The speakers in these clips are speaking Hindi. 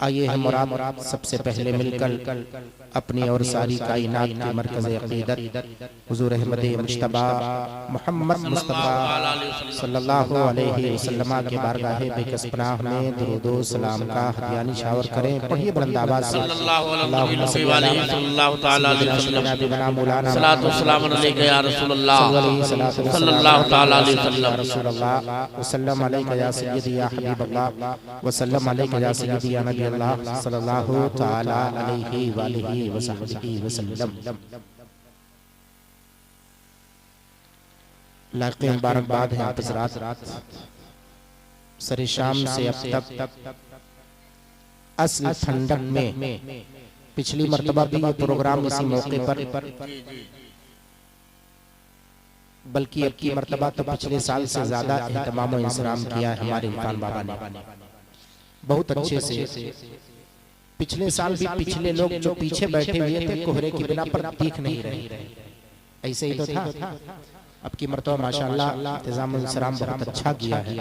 आइए हम और आप सबसे पहले मिलकर अपनी और सारी कायनात के मरकज़ अक़ीदत हुज़ूर अहमद मुज्तबा मोहम्मद मुस्तफ़ा सल्लल्लाहु अलैहि वसल्लम के बारगाह बेकसपनाह में दुरूद व सलाम का हदिया निशावर करें। पढ़िए बुलंद आवाज़ से अल्लाहुम्मा सल्लि अला सल्लल्लाहु तआला अलैहि वसल्लम मौलाना सल्लल्लाहु अलैहि या रसूलल्लाह सल्लल्लाहु तआला अलैहि वसल्लम रसूलल्लाह वसल्लम अलैका या सय्यदी या हबीबल्लाह वसल्लम अलैका या सय्यदी या नबी अल्लाह सल्लल्लाहु तआला अलैहि वालिहि वसहबिहि वसल्लम। लाख मुबारकबाद है आप हज़रात। सरे शाम से अब तक असल ठंडक में पिछली मर्तबा भी ये प्रोग्राम इसी मौके पर, बल्कि अब की मर्तबा तो पिछले साल से ज्यादा एहतमाम और इंतजाम किया है हमारे इरफान बाबा ने बहुत अच्छे से। पिछले साल भी पिछले लोग जो पीछे बैठे हुए थे कोहरे की बिना पर दिख नहीं रहे, ऐसे ही तो था। अब की मर्तबा माशाअल्लाह इंतजाम और इंतजाम बहुत अच्छा किया है।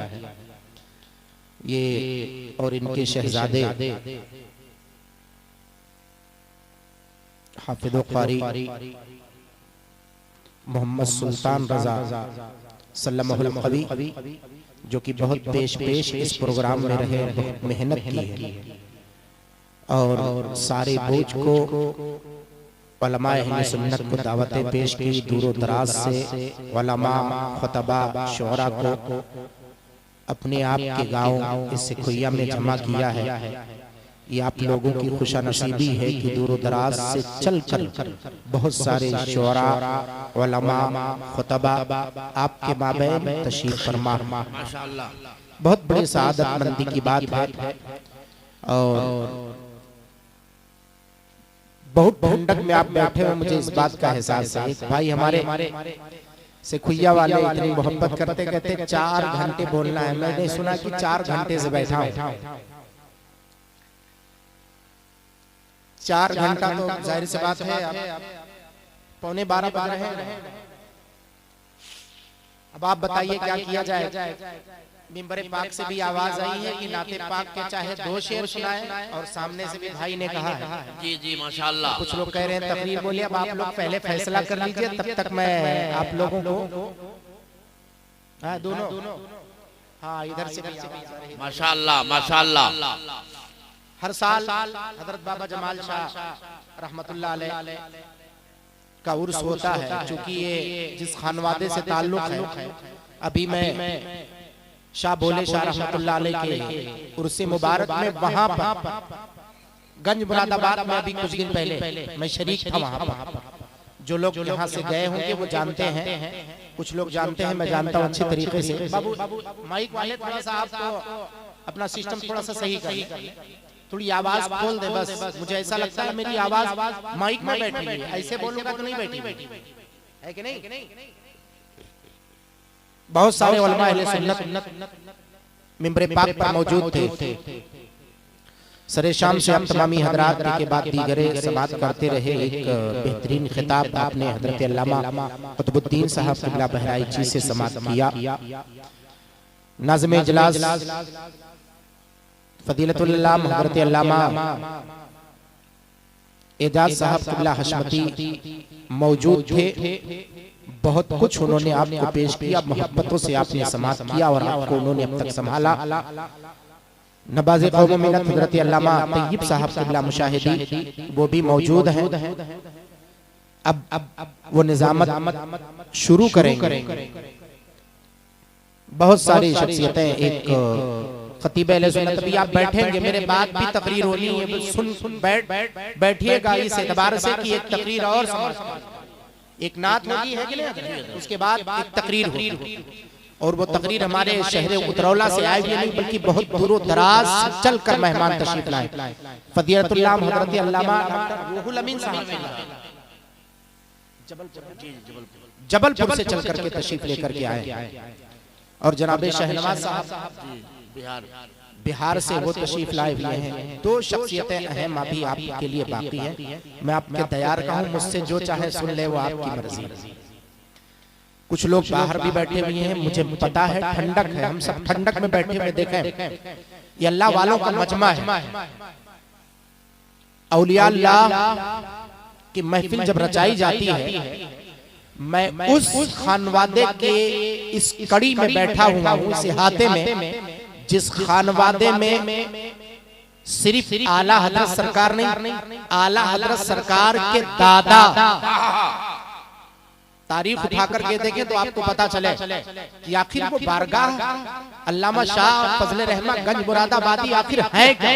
ये और इनके शहजादे हाफिज़ क़ारी मोहम्मद सुल्तान रज़ा सल्लल्लाहु अलैहि जो कि बहुत पेश इस प्रोग्राम में रहे, बहुत मेहनत की है और सारे बोझ को उलमाए अहले सुन्नत को दावतें पेश की। दूर दराज से उलमा खुतबा शुअरा को अपने आप के गाँव इस सिखुइया में जमा किया है। ये आप लोगों की खुशनसीबी है कि दूर दराज से चलकर बहुत सारे शुअरा उलमा खुतबा आपके माबैन तशरीफ फरमा, माशाअल्लाह बहुत बड़ी सआदतमंदी की बात है। और बहुत ठंडक में आप बैठे हुए, मुझे इस बात का एहसास है। भाई हमारे सिखुइया वाले इतनी मोहब्बत करते कहते 4 घंटे बोलना है। मैंने सुना कि 4 घंटे से बैठा हूं। 4 घंटा तो जाहिर सी बात है, पौने 12 बज रहे हैं। अब आप बताइए क्या किया जाए। मिंबर पाक से भी आवाज आई है कि नाते पाक के चाहे 2 शेर सुनाए, और सामने से भी भाई ने कहा है। जी जी माशाअल्लाह। कुछ लोग कह रहे हैं तकरीर बोलिए। अब आप लोग पहले फैसला कर लीजिए, तब तक मैं आप लोगों को दोनों हाँ इधर से माशाअल्लाह माशाअल्लाह। हर साल हजरत बाबा जमाल शाह रहमतुल्लाह अलैह का उर्स होता है। चूंकि ये जिस खानवादे से ताल्लुक है, अभी मैं शाह भोले शाह रहमतुल्लाह अलैह के उर्स मुबारक में वहां पर गंज मुरादाबाद में अभी कुछ दिन पहले मैं शरीक था वहां पर। जो लोग यहाँ से गए होंगे वो जानते हैं, कुछ लोग जानते हैं, मैं जानता हूँ अच्छे तरीके से। बाबू माइक वाले थोड़ा सा आप अपना सिस्टम थोड़ा सा सही कर, थोड़ी आवाज खोल दे बस। मुझे ऐसा लगता है मेरी आवाज माइक में बैठी है, ऐसे बोलूंगा तो नहीं बैठी है कि नहीं। बहुत सारे उलमा अहले सुन्नत मिंबर पाक पर मौजूद थे। सरे शाम से आप तमामी हजरात के बाद दीगरे समात करते रहे। एक बेहतरीन खिताब आपने हजरत अल्लामा कुतुबुद्दीन साहब क़िबला बहराइची से समात किया। नाज़िम इजलास फजीलतुल अल्लामा हज़रत अल्लामा एजाज साहब क़िबला हशमती मौजूद थे। बहुत कुछ उन्होंने आपको पेश किया, मोहब्बतों से आपने समाअत किया और आपको उन्होंने अब तक संभाला। नवाज़े क़ौम मिन्नत हज़रत अल्लामा तय्यब साहब क़िबला मुशाहिदी वो भी मौजूद हैं। अब वो निज़ामत शुरू करेंगे। बहुत सारी शख्सियतें, एक खतीब अहले सुन्नत भी, आप बैठेंगे, मेरे बाद भी तकरीर होनी है, सुन बैठिएगा इस एतबार से कि एक तकरीर और एक नात होगी है कि नहीं, उसके बाद एक तकरीर होगी। और वो तकरीर हमारे शहर उतरौला से आई हुई नहीं बल्कि बहुत दूरों दराज चल कर मेहमान तशरीफ लाए। फजीलतुल्लाह हज़रत अल्लामा रूहुल अमीन साहब जबलपुर से चल करके तशरीफ लेकर के आए और जनाब शहनवाज साहब बिहार से वो तशरीफ लाए हुए हैं। दो शख्सियतें अहम अभी आपके लिए बाकी हैं। मैं आपके तैयार का हूँ, मुझसे जो चाहे सुन ले, वो आपकी मर्जी। कुछ लोग बाहर भी बैठे हुए हैं, मुझे पता है ठंडक है, हम सब ठंडक में बैठे हुए देखें। ये अल्लाह वालों का मजमा है। औलिया अल्लाह की महफिल जब रचाई जाती है, मैं उस खानवादे के इस कड़ी में बैठा हुआ हूँ, इस इहाते में, जिस खानवादे में सिर्फ आला हजरत सरकार नहीं, आला हजरत सरकार के दादा, तारीख उठा करके देखें तो आपको पता चले कि आखिर वो बारगाह अल्लामा शाह फजले रहमा गंज मुरादाबादी आखिर है क्या?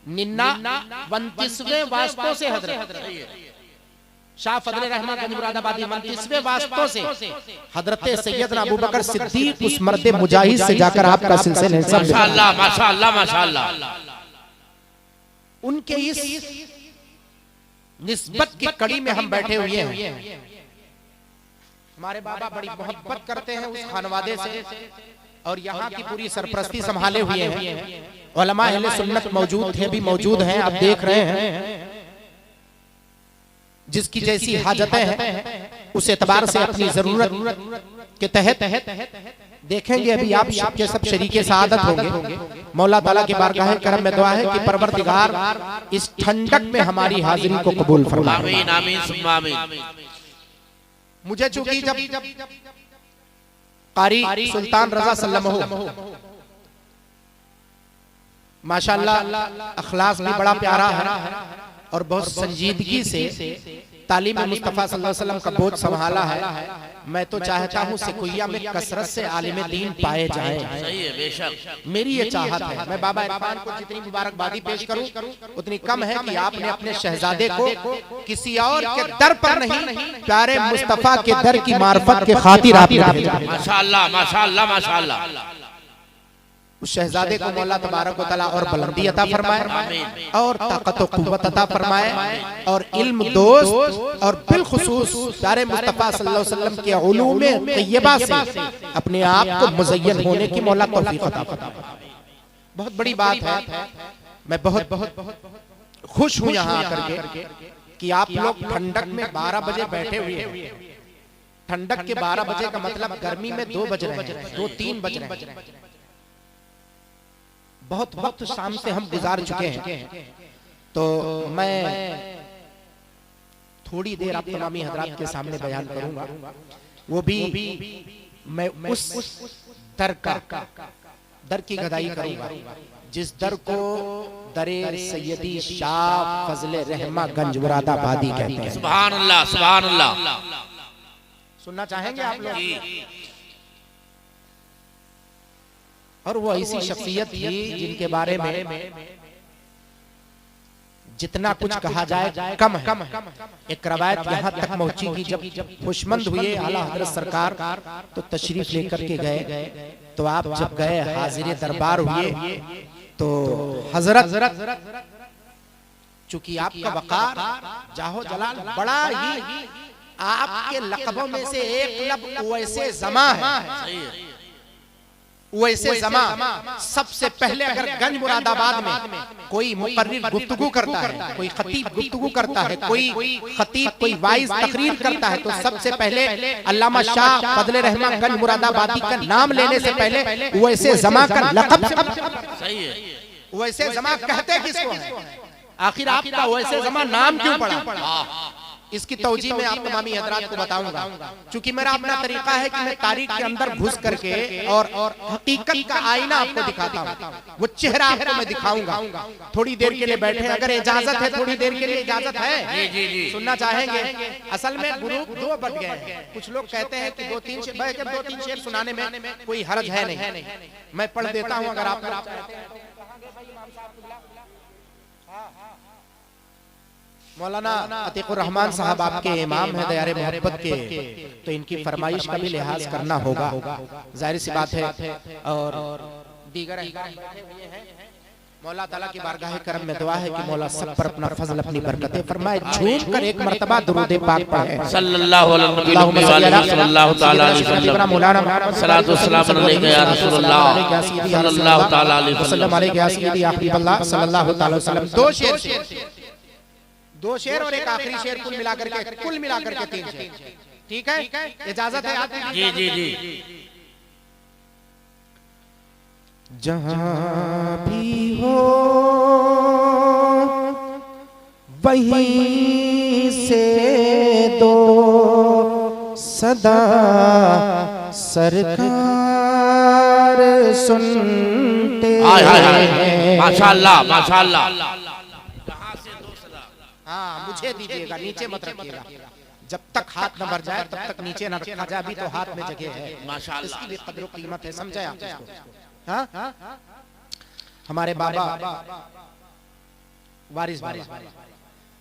29वें वास्तों से हजरत शाह फजले रहमा गंज मुरादाबादी 29वें वास्तों से हजरत सैयदना अबू बकर सिद्दीक उस मर्दे मुजाहिद से जाकर आपका सिलसिला माशाअल्लाह माशाअल्लाह माशाअल्लाह उनके इस निस्बत की कड़ी में हम बैठे हुए हैं। हमारे बाबा बड़ी मोहब्बत करते हैं उस खानवादे से और यहाँ की पूरी सरपरस्ती संभाले हुए हैं। उलमा अहले सुन्नत मौजूद थे, भी मौजूद हैं, आप देख रहे हैं। जिसकी जैसी हाजतें हैं उस एतबार से अपनी जरूरत के तहत देखेंगे। अभी आप सबके सब शरीके सआदत होंगे। मौला ताला की बारगाह करम में दुआ है कि परवरदिगार इस ठंडक में हमारी हाजिरी को कबूल फरमाए। आमीन आमीन सुम्मा आमीन। मुझे चूंकि जब कारी सुल्तान रजा सल्लल्लाहु माशाअल्लाह अखलाक भी बड़ा प्यारा है और बहुत संजीदगी से तालीम मुस्तफा सल्लल्लाहु अलैहि वसल्लम का बोझ संभाला है। मैं तो चाहता हूँ सिकुइया में कसरत से आलिम दीन पाए जाएं। सही है, बेशक मेरी ये चाहत है। मैं बाबा इरफान को जितनी मुबारकबादी पेश करूं उतनी कम है कि आपने अपने शहजादे को किसी और के दर पर नहीं, प्यारे मुस्तफा के दर की मार्फत के खातिर आपने भेजा। माशाअल्लाह माशाअल्लाह माशाअल्लाह। उस शहजादे को मौला तबारक व तआला और बुलंदी अता फरमाए और ताकत व कुव्वत अता फरमाए और इल्म दोस्त और बिलखुसूस प्यारे मुस्तफा सल्लल्लाहु अलैहि वसल्लम के उलूम तय्यबा से अपने आप को मुज़य्यन होने की मौला तौफीक अता फरमाए। बहुत बड़ी बात है। मैं बहुत खुश हूँ यहाँ आकर के कि आप लोग ठंडक में 12 बजे बैठे हुए हैं। ठंडक के 12 बजे का मतलब गर्मी में 2 बज रहे हैं, 2-3 बज रहे हैं। बहुत वक्त शाम से हम गुजार चुके हैं। तो मैं थोड़ी देर आप तमामी हजरात के सामने बयान करूंगा, वो भी मैं उस दर की गदाई करूंगा जिस दर को दरे सैयदी शाह फजले रहमा गंज मुरादाबादी कहते हैं। सुभान अल्लाह सुभान अल्लाह। सुनना चाहेंगे आप लोग? और वो ऐसी शख्सियत थी जिनके बारे में जितना कुछ कहा जाए कम है। एक रवायत यहाँ तक पहुंची कि जब खुशमंद हुए आला हजरत सरकार तो तशरीफ लेकर के गए। तो आप जब गए हाजिर दरबार हुए तो हजरत चूंकि आपका वकार जाहो जलाल बड़ा ही आपके लक़बों में से एक लब वैसे जमा है। वैसे जमा सबसे पहले अगर गंज मुरादाबाद में कोई मुकर्रिर गुफ्तगू करता है, कोई खतीब गुफ्तगू करता है, कोई खतीब कोई वाइज तकरीर करता है, तो सबसे पहले अल्लामा शाह फजले रहमान गंज मुरादाबादी का नाम लेने से पहले वैसे जमा का लक़ब सही है। वैसे जमा कहते किसको है? आखिर आपका वैसे जमा नाम क्यों पड़ा? इसकी तौजीह में आप तमामी हजरात को बताऊंगा। चूंकि मेरा अपना तरीका है कि मैं तारीख के अंदर घुस करके और हकीकत का आईना आपको दिखाता हूँ, वो चेहरा आपको मैं दिखाऊंगा। थोड़ी देर के लिए बैठे, अगर इजाजत है, थोड़ी देर के लिए इजाजत है? जी। सुनना चाहेंगे? असल में ग्रुप दो बट गए हैं। कुछ लोग कहते हैं कि दो तीन शेर सुनाने में कोई हर्ज है नहीं। मैं पढ़ देता हूँ अगर आप मौलाना अतीकुर रहमान साहब आपके इमाम हैं दयारे मोहब्बत के, तो इनकी फरमाइश का भी लिहाज करना होगा, जाहिर सी बात है। और दीगर मौला ताला की बारगाह करम में दुआ है कि मौला सब पर अपना फजल अपनी बरकतें फरमाए। झूम कर एक मर्तबा दुरूद पाक पढ़ें सल्लल्लाहु अलैहि सल्लल्लाहु ताला अलैहि वसल्लम मौलाना सलातो सलाम अलैका या रसूलुल्लाह सल्लल्लाहु ताला अलैहि वसल्लम अलैका या सय्यदी या हबीबल्लाह सल्लल्लाहु ताला अलैहि वसल्लम। दो शेर और एक आखिरी शेर कुल मिलाकर के 3 शेर, ठीक है? इजाजत है आपकी? जी। जहां भी हो वहीं से दो सदा सरकार सुनते हैं। माशाअल्लाह माशाअल्लाह। हाँ, मुझे दीजिएगा, नीचे मत रखिएगा। जब तक हाथ न भर जाए तब तक नीचे न रखा जाए, अभी तो हाथ में जगह है। माशाअल्लाह, इसकी भी कदर कीमत है, समझे आप इसको? हाँ? हमारे बाबा वारिस बाबा,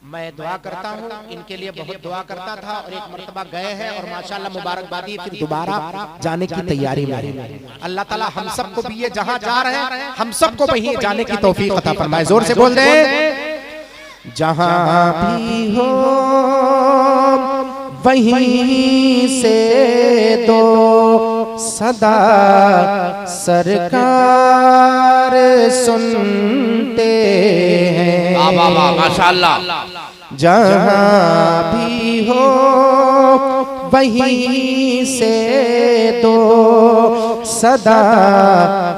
मैं दुआ करता हूँ इनके लिए, बहुत दुआ करता था और एक मर्तबा गए हैं और माशाअल्लाह मुबारकबादी, फिर दोबारा जाने की तैयारी में। अल्लाह ताला हम सबको भी ये जहाँ जा रहे हैं हम सबको वहीं जाने की तौफीक अता फरमाए। जोर से बोल दे। जहाँ भी हो वहीं से दो सदा सरकार सुनते हैं। माशाअल्लाह। जहाँ भी हो वहीं से दो सदा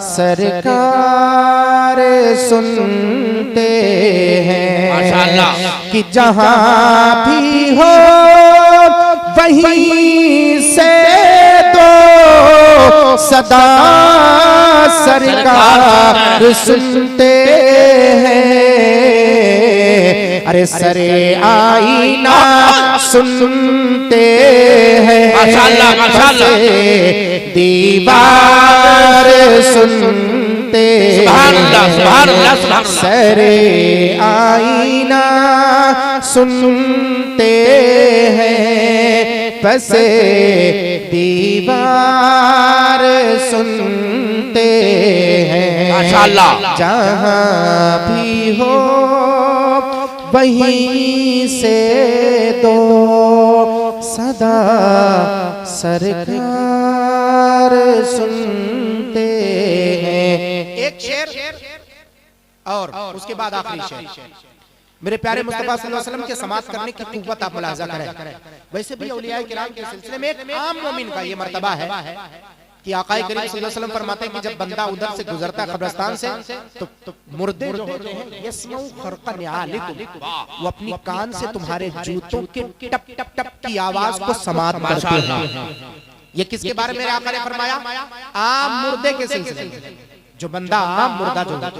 सरकार सुनते हैं। कि जहाँ भी हो वहीं से दो सदा सरकार सुनते हैं। अरे सरे आईना सुनते हैं, दीवार सुनते हैं, सरे आईना सुनते हैं, बसे दीवार सुनते हैं। जहाँ भी हो वहीं से दो सदा सरकार सुनते हैं। एक शेर और उसके बाद आखिरी शेर। मेरे प्यारे मुस्तफा सल्लल्लाहु अलैहि वसल्लम के समाअत करने की कुव्वत आप मुलाहिजा करें। वैसे भी औलिया किराम के सिलसिले में एक आम मोमिन का ये मर्तबा है कि आकाए करीम सल्लल्लाहु अलैहि वसल्लम फरमाते हैं कि जब बंदा उधर से गुजरता है कब्रिस्तान से, तो मुर्दे जो होते हैं यस्मऊ खरक़ निआलिकुम, वो अपनी कान से तुम्हारे जूतों के टप टप टप की आवाज को समाअत करते हैं। ये किसके बारे में आका ने फरमाया? आम मुर्दे के सिलसिले में। जो बंदा आम मुर्दा जो होता है,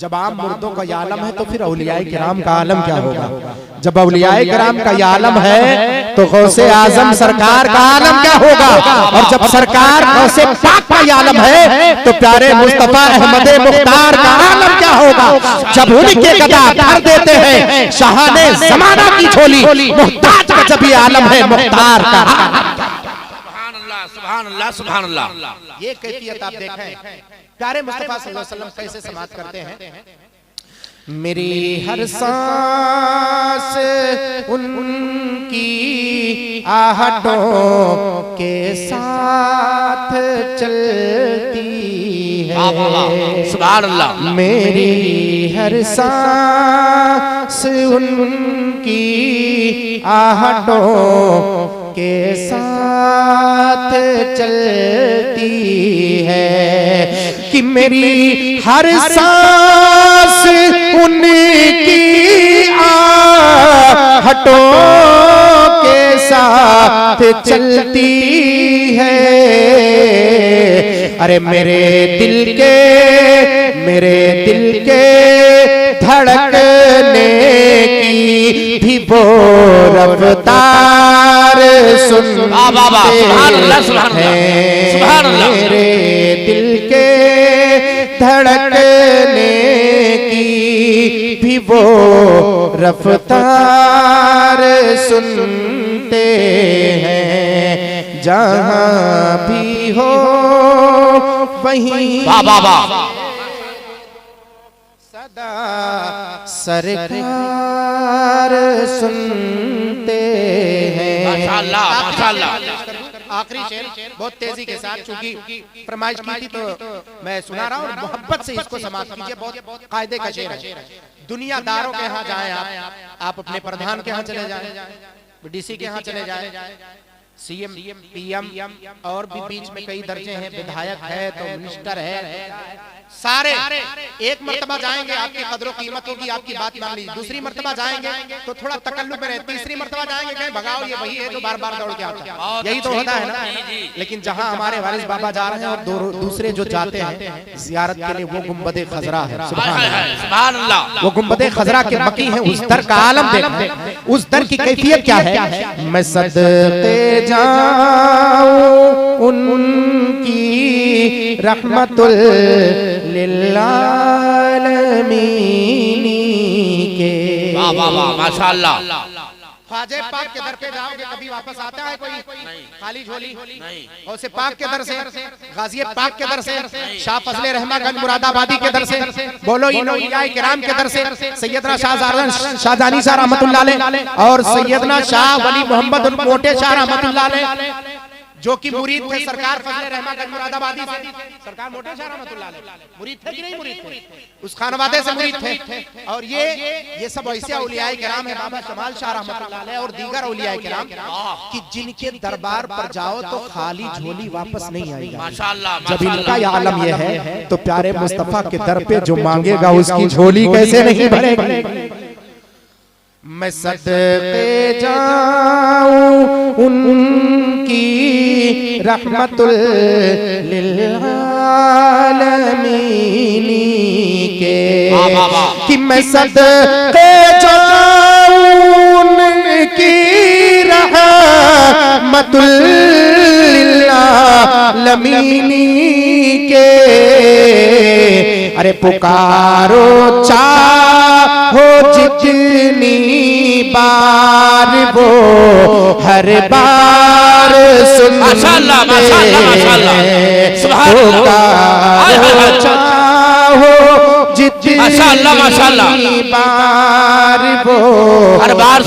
जब आम मुर्दों का ये आलम है तो फिर औलियाए किराम का आलम क्या होगा? जब औलियाए किराम का ये आलम है तो गौसे आजम सरकार का आलम क्या होगा? और जब सरकार गौसे पाक का ये आलम है तो प्यारे मुस्तफा अहमद मुख्तार का आलम क्या होगा? जब उनके गदा भर देते हैं शाहाने ज़माना की झोली, मुहताज का जब ये आलम है मुख्तार का। सुभान अल्लाह सुभान अल्लाह। ये कैफियत आप देखें प्यारे मुस्तफा सल्लल्लाहु अलैहि वसल्लम कैसे समाअत करते हैं। मेरी हर सांस उनकी आहटों के साथ चलती सुभान अल्लाह। मेरी हर सांस उनकी आहटों के साथ चलती है कि मेरी हर सांस उनकी आहटों के साथ चलती है। अरे मेरे दिल के धड़कने की भी वो रफ्तार सुनते हैं। मेरे दिल के धड़कने की भी वो रफ्तार सुनते हैं। जहाँ भी हो वहीं सदा सरकार सुनते हैं। माशाअल्लाह माशाअल्लाह। आखिरी शेर बहुत तेजी के साथ, चूंकि फरमाइश की थी तो मैं सुना रहा हूँ, मोहब्बत से इसको समाप्त कीजिए। बहुत कायदे का शेर है। दुनियादारों के यहाँ जाएं आप अपने प्रधान के यहाँ चले जाएं, डीसी के यहाँ चले जाएं, सीएम पीएम और भी बीच में कई दर्जे हैं, विधायक है तो मिनिस्टर है, सारे एक मर्तबा जाएंगे आपकी कदर कीमत होगी, आपकी बात मान लीजिए। दूसरी मर्तबा जाएंगे तो थोड़ा तकल्लुफ में रहे, तीसरी मर्तबा जाएंगे कहीं भगाओ ये वही है जो बार बार दौड़ के आता है, यही तो होता है ना। लेकिन जहां हमारे वारिस बाबा जा रहे हैं और दूसरे जो जाते हैं जियारत के लिए, वो गुंबदे खजरा है। सुभान अल्लाह। वो गुंबदे खजरा के मकी हैं। उस दर का आलम देखो, उस दर की कैफियत क्या है। मैं सदके जाऊं उनकी रहमतुल लिल्लालमीन के। वाह वाह वाह माशाअल्लाह। ख्वाजा पाक के दर पे जाओगे कभी वापस आता है कोई खाली झोली? और से पाक के दर से, गाजी पाक के दर से, शाह फजले रहमा गंज मुरादाबादी के दर से, बोलो इनाई किराम के दर से, सैयदना शाहजानी शाह रहमतुल्लाह अलैह और सैयदना शाह वली मोहम्मद मोटे शाह रहमतुल्लाह अलैह जो कि मुरीद थे सरकार फजले रहमा गंज मुरादाबादी से। सरकार मोटे शाह रहमतुल्लाह अलैह मुरीद थे कि नहीं मुरीद थे? उस खानवादे से मुरीद थे। और ये सब ऐसे औलियाए किराम है, बाबा शमाल शाह रहमतुल्लाह अलैह और दीगर औलियाए किराम कि जिनके दरबार पर जाओ तो खाली झोली वापस नहीं आएगी माशाअल्लाह। जब इनका ये आलम ये है तो प्यारे मुस्तफा के दर पे जो मांगेगा उसकी झोली कैसे नहीं भरेगी। मैं सदके जाऊं उनकी रहमतुल लिल्लालमीन के कि मैं सदके जाऊं उनकी रहमतुल लिल्लालमीन के। अरे पुकारो चाहो जितनी बार वो हर बार सुनते। माशाअल्लाह माशाअल्लाह माशाअल्लाह। पुकारो चाहो जितनी माशाअल्लाह माशाअल्लाह बार वो हर बार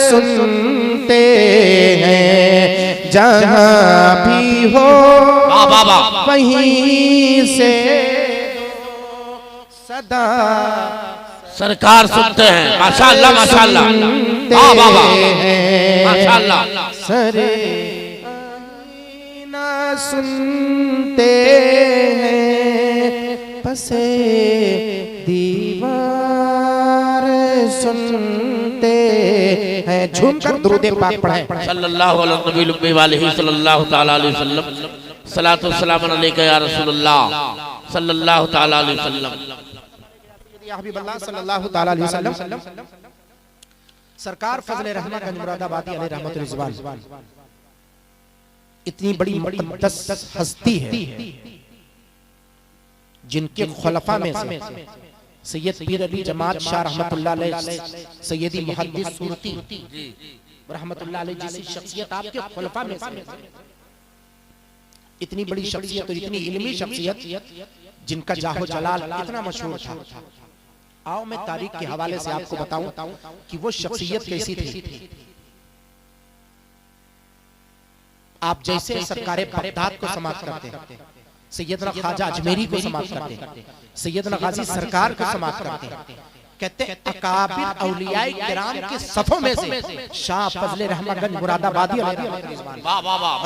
सुनते हैं। जहाँ भी हो वहीं से सदा सरकार सुनते हैं। माशाअल्लाह माशाअल्लाह माशाअल्लाह। सरे ना सुनते हैं पसे दीवार सुनते हैं। झूमकर दुरूद पाक पढ़ें। सल्लल्लाहु अलैहि सल्लल्लाहु ताला अलैहि वसल्लम। सलातु वस्सलाम अलैका या रसूलल्लाह सल्लल्लाहु ताला अलैहि वसल्लम। सल्लल्लाहु ताला अलैहि वसल्लम। सरकार फजले रहमा गंज मुरादाबादी अलैहि रहमतुल रिज़वान इतनी बड़ी मुक़द्दस हस्ती है जिनके खुलफा में से सैयद पीर अली जमात शाह रहमतुल्लाह अलैह, सैयदी मुहद्दिस सूरती रहमतुल्लाह अलैह जैसी शख्सियत आपके खुलफा में से, इतनी बड़ी शख्सियत और इतनी इल्मी शख्सियत जिनका जाहो जलाल इतना मशहूर था। आओ मैं तारीख के हवाले से आपको बताऊं कि वो शख्सियत कैसी थी। आप जैसे सरकारे बगदाद को समाप्त करते हैं, सैयदना ख्वाजा अजमेरी को समाप्त करते, सैयदना गाजी सरकार को समाप्त करते। कहते अकाबिर औलियाए किराम के सफों में से शाह फजले रहमतगंज मुरादाबादी और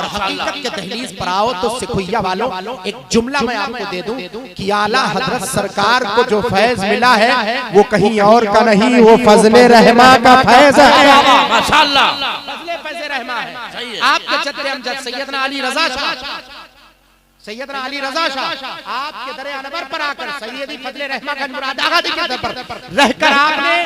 हकीकत के दहलीज पर आओ तो सिखुइया वालों एक जुमला मैं आपको दे दूं कि आला हजरत सरकार को जो फैज मिला है वो कहीं और का नहीं, वो फजले रहमा का फैज है। माशाअल्लाह, फजले रहमा है। आपके जद्दे अमजद सैयदना अली रजा शाह, सैयदना अली रजा शाह आपके दरे अनवर पर आकर सैयदी फजले रहमतगंज मुरादाबादी के दर पर रहकर आपने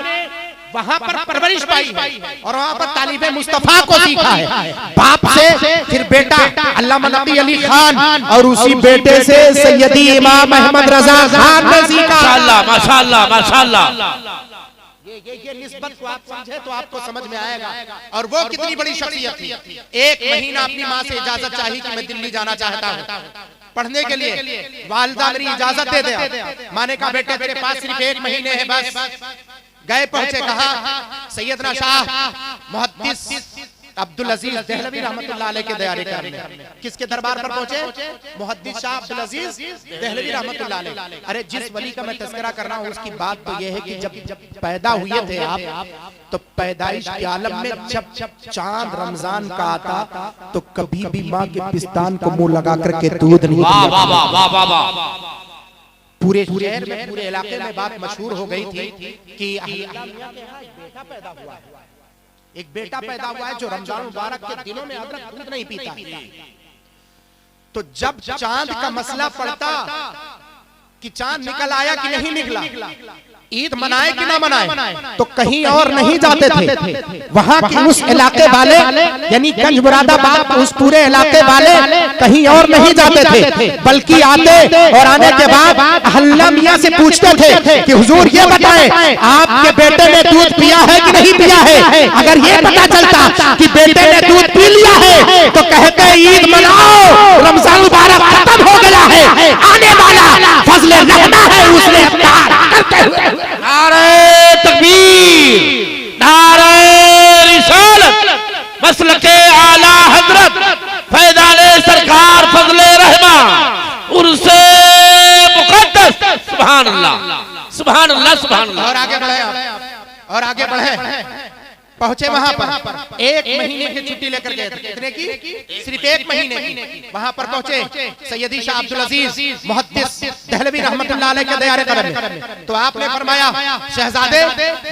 वहां पर परवरिश पाई है और वहां पर तालीबे मुस्तफा को सीखा है। बाप से फिर बेटा अल्लामा नबी अली खान और उसी बेटे से सैयदी इमाम अहमद रजा खान ने सीखा। माशाअल्लाह माशाअल्लाह माशाअल्लाह। ये निस्बत को आप समझे तो आपको समझ में आएगा। और वो कितनी बड़ी शख्सियत थी। एक महीना अपनी माँ से इजाजत चाहिए कि मैं दिल्ली जाना चाहता हूँ पढ़ने के लिए, वालिदा मेरी इजाजत दे दे। माँ ने कहा बेटे तेरे पास सिर्फ 1 महीने है बस। गए पहुंचे, कहा सैयदना शाह मुहद्दिस अब्दुल अजीज देहलवी रहमतुल्लाह अलैह के दयारे करने किसके दरबार पर पहुंचे? मुहद्दिस शाह अब्दुल अजीज देहलवी रहमतुल्लाह अलैह। अरे जिस वली का मैं तज़किरा कर रहा हूं उसकी बात तो यह है कि जब पैदा हुए थे आप तो पैदाइश के आलम में जब चांद रमजान का आता तो कभी भी माँ के पिस्तान को मुंह लगा करके दूध नहीं पिया। पूरे शहर में, पूरे इलाके में बात मशहूर हो गई थी कि बेटा पैदा हुआ है, एक बेटा पैदा हुआ है जो रमजान मुबारक के दिनों में अदरक दूध नहीं पीता। तो जब चांद का मसला पड़ता कि चांद निकल आया कि नहीं निकला, ईद मनाए कि ना मनाए, तो कहीं और नहीं जाते थे। वहां के उस इलाके वाले यानी गंज मुरादाबाद उस पूरे इलाके वाले कहीं और नहीं जाते थे, बल्कि आते और आने के बाद अहल्ला मियां से पूछते थे कि हुजूर ये बताएं आपके बेटे ने दूध पिया है कि नहीं पिया है। अगर ये पता चलता कि बेटे ने दूध पी लिया है तो कहते ईद मनाओ, रमजान मुबारक खत्म हो गया है, आने वाला फजले रहमा है उसने करते हुए। नारे तकबीर, नारे रिसालत, मसलके आला हजरत फैज़ाने सरकार फजले रहमा उर्से मुक़द्दस। सुभान अल्लाह सुभान अल्लाह सुभान अल्लाह। और आगे बढ़े और आगे बढ़े, पहुंचे वहां पर 1 महीने की छुट्टी लेकर गए थे। कितने की? सिर्फ 1 महीने की। वहां पर पहुंचे सैयदी शाह अब्दुल अजीज मुहद्दिस देहलवी रहमतुल्लाह अलैह के दयारे कदम में। तो आपने फरमाया शहजादे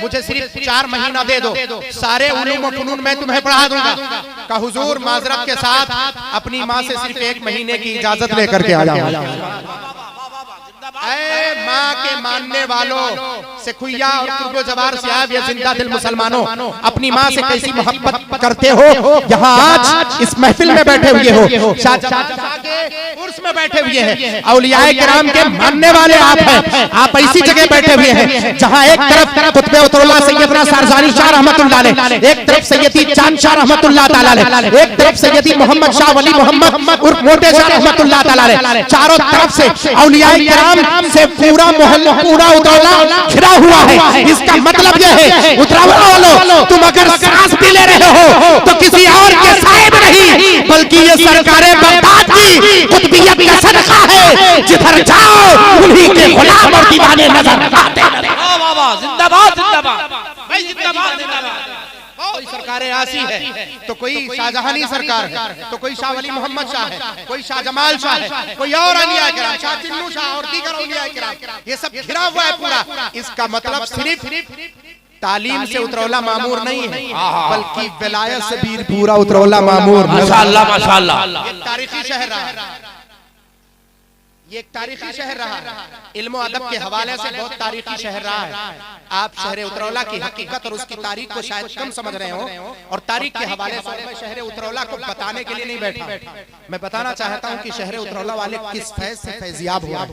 मुझे सिर्फ 4 महीना दे दो, सारे उलूम व फनून मैं तुम्हें पढ़ा दूंगा। का हुजूर माजरत के साथ अपनी माँ से सिर्फ 1 महीने की इजाजत लेकर के आ जाओ। माँ के मानने वालों से खुइया और कुर्बो जवार से आए जिंदा दिल मुसलमानों, अपनी माँ से कैसी मोहब्बत करते हो। यहाँ आज इस महफिल में बैठे हुए हो, उर्स में बैठे हुए हैं, औलियाए किराम के मानने वाले आप हैं। आप ऐसी जगह बैठे हुए हैं जहाँ एक तरफ कुतुब उतरौला सैयदना सरजानी शाह रहमतुल्लाह अलैह, एक तरफ सैयदी चांद शाह रहमतुल्लाह ताला अलैह, एक तरफ सैयदी मोहम्मद शाह वली मोहम्मद उर्फ मोटे शाह रहमतुल्लाह ताला अलैह। चारों तरफ से औलियाए किराम से पूरा मोहल्ला पूरा उतरौला घिरा हुआ है। इसका मतलब यह है उतरौला वालों तुम अगर सांस भी ले रहे हो तो किसी और के साए में नहीं, बल्कि ये सरकारें बगदाद की कुतुबियत का सदका है। जिधर जाओ उन्हीं के गुलाम और दीवाने नजर आते हैं। वाह वाह, जिंदाबाद जिंदाबाद भाई, जिंदाबाद जिंदाबाद। कोई सरकारें आसी है तो कोई शाहजहानी सरकार है, तो कोई शाह वली मोहम्मद शाह है, कोई शाह जमाल शाह है, कोई और औलिया किराम शाह चिन्नू शाह और दीगर औलिया किराम, ये सब घिरा हुआ है पूरा। इसका मतलब सिर्फ तालीम से उतरौला मामूर नहीं है, बल्कि विलायत से भी पूरा उतरौला मामूर। माशाअल्लाह माशाअल्लाह। तारीखी शहर रहा, ये एक तारीखी शहर रहा, इल्म और अदब के हवाले से बहुत तारीखी शहर रहा है। आप शहर उतरौला की हकीकत और उसकी तारीख को शायद कम समझ रहे हो, और तारीख के हवाले से मैं शहर उतरौला को बताने के लिए नहीं बैठा, मैं बताना चाहता हूं कि शहर उतरौला वाले किस फैज से फैजियाब हुआ।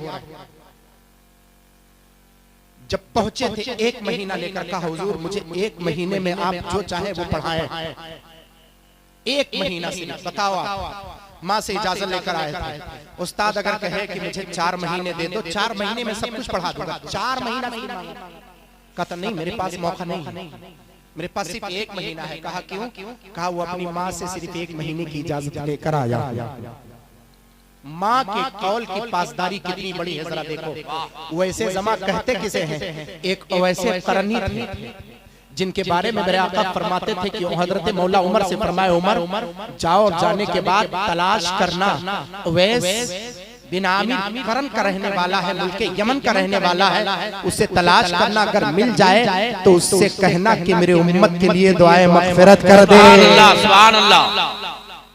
जब पहुंचे थे 1 महीना लेकर, कहा हुजूर मुझे 1 महीने में आप जो चाहे वो पढ़ाएं। 1 महीना से बताओ आप माँ से इजाजत लेकर आए थे। उस्ताद अगर कहे कि मुझे 4 महीने दे दो, 4 महीने में सब कुछ पढ़ा दूंगा। 4 महीना कहता नहीं, मेरे पास मौका नहीं, मेरे पास सिर्फ 1 महीना है। कहा क्यों? कहा वो अपनी माँ से सिर्फ 1 महीने की इजाजत लेकर आया। माँ के कौल की पासदारी कितनी बड़ी है जरा देखो। वैसे जमा कहते किसे हैं? एक वैसे करनी थे जिनके बारे में मेरे आका फरमाते थे कि हजरत मौला उमर से फरमाए, उमर जाओ और जाने के बाद तलाश करना वैस बिन आमिर करन का रहने वाला है, मुल्क यमन का रहने वाला है, उससे तलाश करना, अगर मिल जाए तो उससे कहना कि मेरे उम्मत के लिए दुआए मग़फ़िरत कर दे। सुभान अल्लाह।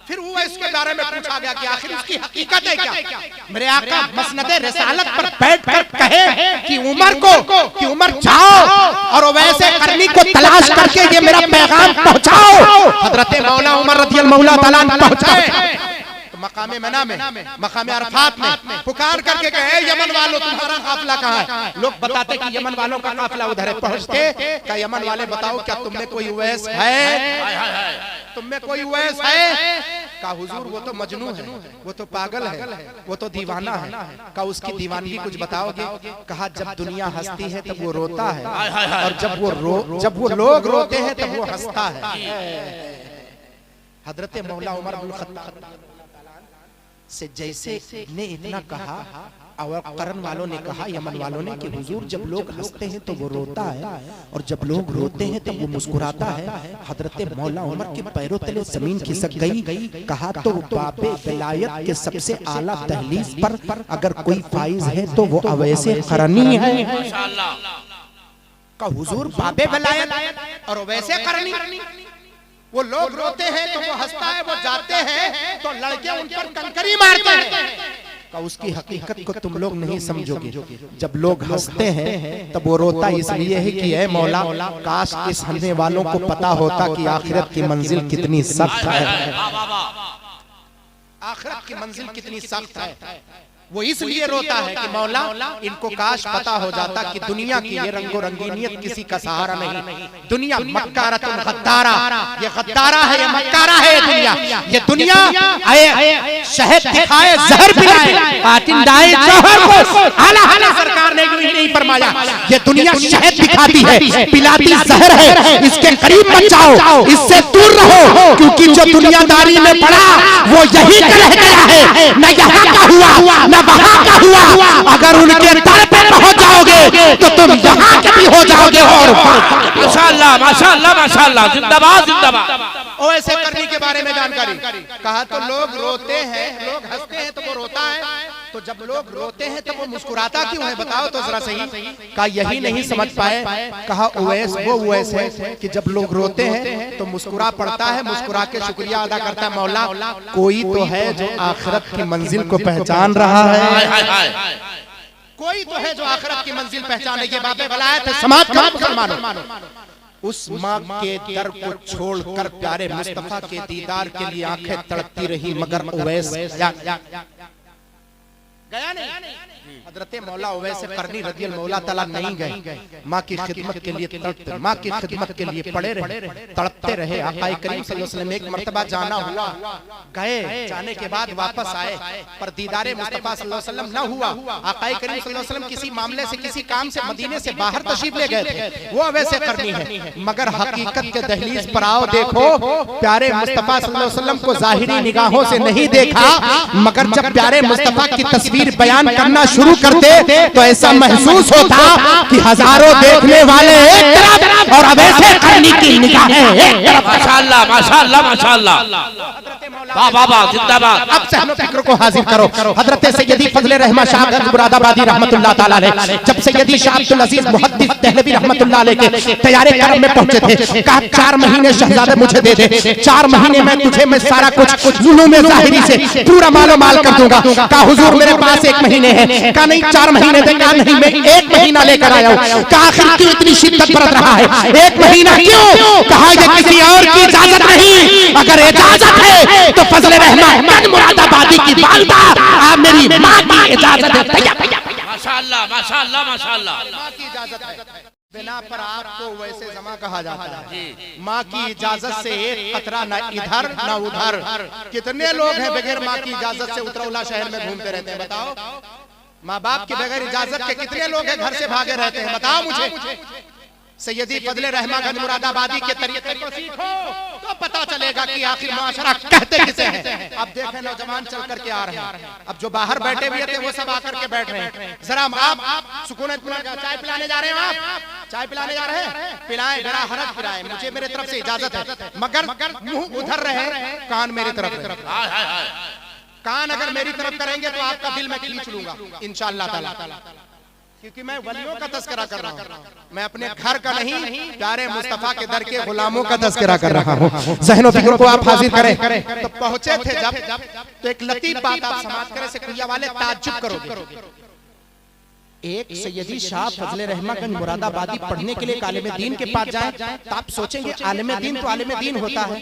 फिर वो इसके बारे में पूछा गया कि आखिर उसकी हकीकत है क्या? मेरे आका मसनदे रिसालत पर बैठकर कहे कि उमर को कि उमर जाओ और वैसे करनी को तलाश करके ये मेरा पैगाम पहुंचाओ। हजरत मौला उमर रज़ियल्लाहु तआला अन्हु पहुंचाए मकामे मना में, मकामे अरफात में पुकार करके कहे, यमन वालों तुम्हारा काफिला कहाँ है? लोग बताते कि यमन वालों का काफिला उधर है। पहुंचते क्या यमन वाले बताओ क्या तुम में कोई उवैस है? तुम में कोई उवैस है? का हुजूर वो तो मजनू है, वो तो पागल है, वो तो दीवाना है। का उसकी दीवानगी कुछ बताओगे? कहा जब दुनिया हंसती है तब वो रोता है, और जब वो लोग रोते हैं तब वो हंसता है। हजरत मौला उमर बिन खत्ताब से जैसे ने इतना कहा और करन वालों ने कहा, यमन वालों ने, कि हुजूर जब लोग हंसते हैं तो वो रोता है और जब लोग रोते हैं तब वो मुस्कुराता है। हजरत मौला उमर के पैरों तले जमीन खिसक गई। कहा तो बाबे विलायत के सबसे आला दहलीज पर अगर कोई फाइज है तो वो अवैसे करनी है। का हुजूर बाबे विलायत और वैसे करनी? वो लोग रोते हैं तो वो हंसता है, वो जाते हैं तो लड़के उन पर कंकरी मारते हैं। का उसकी हकीकत को तुम लोग नहीं समझोगे। जब लोग हंसते हैं तब वो रोता इसलिए है कि ऐ मौला, काश इस हंसने वालों को पता होता कि आखिरत की मंजिल कितनी सख्त है। आखिरत की मंजिल कितनी सख्त है। वो इसलिए रोता है कि मौला इनको काश पता हो जाता कि दुनिया की ये रंगो रंगीनियत किसी का सहारा नहीं। दुनिया मक्कारतुन गद्दारा, ये गद्दारा है, ये मक्कारा है दुनिया। ये दुनिया आए शहद दिखाए, जहर पिलाए, कातिल दाए जहर को। आला सरकार ने नहीं फरमाया, ये दुनिया शहद दिखाती है, पिलाती जहर है, इसके करीब मत जाओ, इससे दूर रहो, क्योंकि जो दुनियादारी में पड़ा वो यही रह गया है, न यहाँ का हुआ न वहाँ का हुआ। अगर उनके दर पे पहुंच जाओगे तो तुम यहाँ के भी हो जाओगे। और माशाअल्लाह माशाअल्लाह माशाअल्लाह, जिंदाबाद जिंदाबाद। ओवैसे करनी के बारे में जानकारी। कहा तो लोग रोते हैं, लोग हंसते हैं तो वो रोता है, तो जब लोग रोते हैं तब वो मुस्कुराता क्यों है? बताओ तो जरा सही। कहा यही नहीं समझ पाए। कहा उवैस वो उवैस है कि जब लोग रोते हैं तो मुस्कुरा पड़ता है, मुस्कुरा के शुक्रिया अदा करता है, मौला कोई तो है जो आखिरत की मंजिल को पहचान रहा है। कोई तो है जो आखिरत की मंजिल पहचाने। ये बातें वलायत है समाज का मुसलमानों। उस माँ के दर को छोड़कर प्यारे मुस्तफा के दीदार के लिए आंखें तड़पती रही, मगर उवैस गया नहीं। हजरत मौला उवैस करनी रज़ियल्लाहु तआला नहीं गए। माँ की खिदमत के लिए तड़पते, माँ की खिदमत के लिए पड़े रहे, तड़पते रहे। आका करीम सल्लल्लाहु अलैहि वसल्लम एक मर्तबा जाना हुआ, गए, जाने के बाद वापस आए, पर दीदारे मुस्तफा सल्लल्लाहु अलैहि वसल्लम न हुआ। आका करीम सल्लल्लाहु अलैहि वसल्लम किसी मामले से, किसी काम से मदीने से बाहर तशरीफ ले गए थे, वो उवैस करनी है। मगर हकीकत के दहलीज पर आओ, देखो प्यारे मुस्तफा सल्लल्लाहु अलैहि वसल्लम को जाहिरी निगाहों से नहीं देखा, मगर जब प्यारे मुस्तफा की तस्वीर बयान करना शुरू करते तो ऐसा महसूस होता कि हजारों देखने वाले एक तरफ और अवैसे करनी की निगाहें एक तरफ। माशाअल्लाह माशाअल्लाह माशाअल्लाह, वाह वाह वाह, जिंदाबाद। अब सहनो फिक्र को हाजिर करो। हजरत सैयदी फजले रहमा शाह मुरादाबादी रहमतुल्लाह तआला अलैह जब सैयदी शाह अब्दुल अजीज मुहद्दिस दहलवी रहमतुल्लाह अलैह के तैयारे करम में पहुंचे थे, कहा 4 महीने शहजादे मुझे दे दे, 4 महीने में तुझे मैं सारा कुछ जुलूम ज़ाहिरी से पूरा मालो माल कर दूंगा। कहा हुजूर मेरे पास 1 महीने है। कहा नहीं 4 महीने दे। कहा नहीं मैं 1 महीना लेकर आया हूँ। कहा आखिर क्यों इतनी शिद्दत बरत रहा है? 1 महीना क्यों? कहा ये किसी और की इजाजत नहीं, अगर इजाजत है तो फजले रहमान मुरादाबादी की वालिदा आप मेरी माँ की इजाजत है। माशाअल्लाह माशाअल्लाह माशाअल्लाह, माँ की इजाजत है, बिना पर आपको वैसे जमा कहा जाता है। माँ की इजाजत से एक कतरा न इधर न उधर। कितने लोग हैं बगैर माँ की इजाजत से उतरौला शहर में घूमते रहते हैं? बताओ, माँ बाप के बगैर इजाजत के कितने लोग हैं घर से भागे रहते हैं? बताओ मुझे। सैयदी फजले रहमागंज मुरादाबादी के तरीके को सीखो तो पता चलेगा कि आखिर माशरा कहते किसे हैं। अब देखें नौजवान चल करके आ रहे हैं, अब जो बाहर बैठे हुए थे वो सब आकर के बैठ रहे हैं। जरा आप सुकून चाय पिलाने जा रहे हैं, आप चाय पिलाने जा रहे हैं, पिलाएं, बड़ा हरज पिलाएं, मुझे मेरे तरफ से इजाजत है, मगर मुंह उधर रहे, कान मेरी तरफ। कान अगर मेरी तरफ करेंगे तो आपका दिल मैं खींच लूंगा इंशाअल्लाह ताला, क्योंकि मैं वलियों का तज़किरा कर रहा हूँ, मैं अपने घर का नहीं प्यारे मुस्तफा के दर के गुलामों का तज़किरा कर रहा हूँ। ज़हन व फिक्र को आप हाजिर करें। तो पहुंचे थे जब तो एक लतीफ बात आप समाज करे से कुइया वाले ताज्जुब करोगे। एक सैयदी शाह फजले रहमागंज मुरादाबादी पढ़ने के लिए आलिम दीन के पास जाए तो आप सोचेंगे आलिम दीन तो आलिम दीन होता है।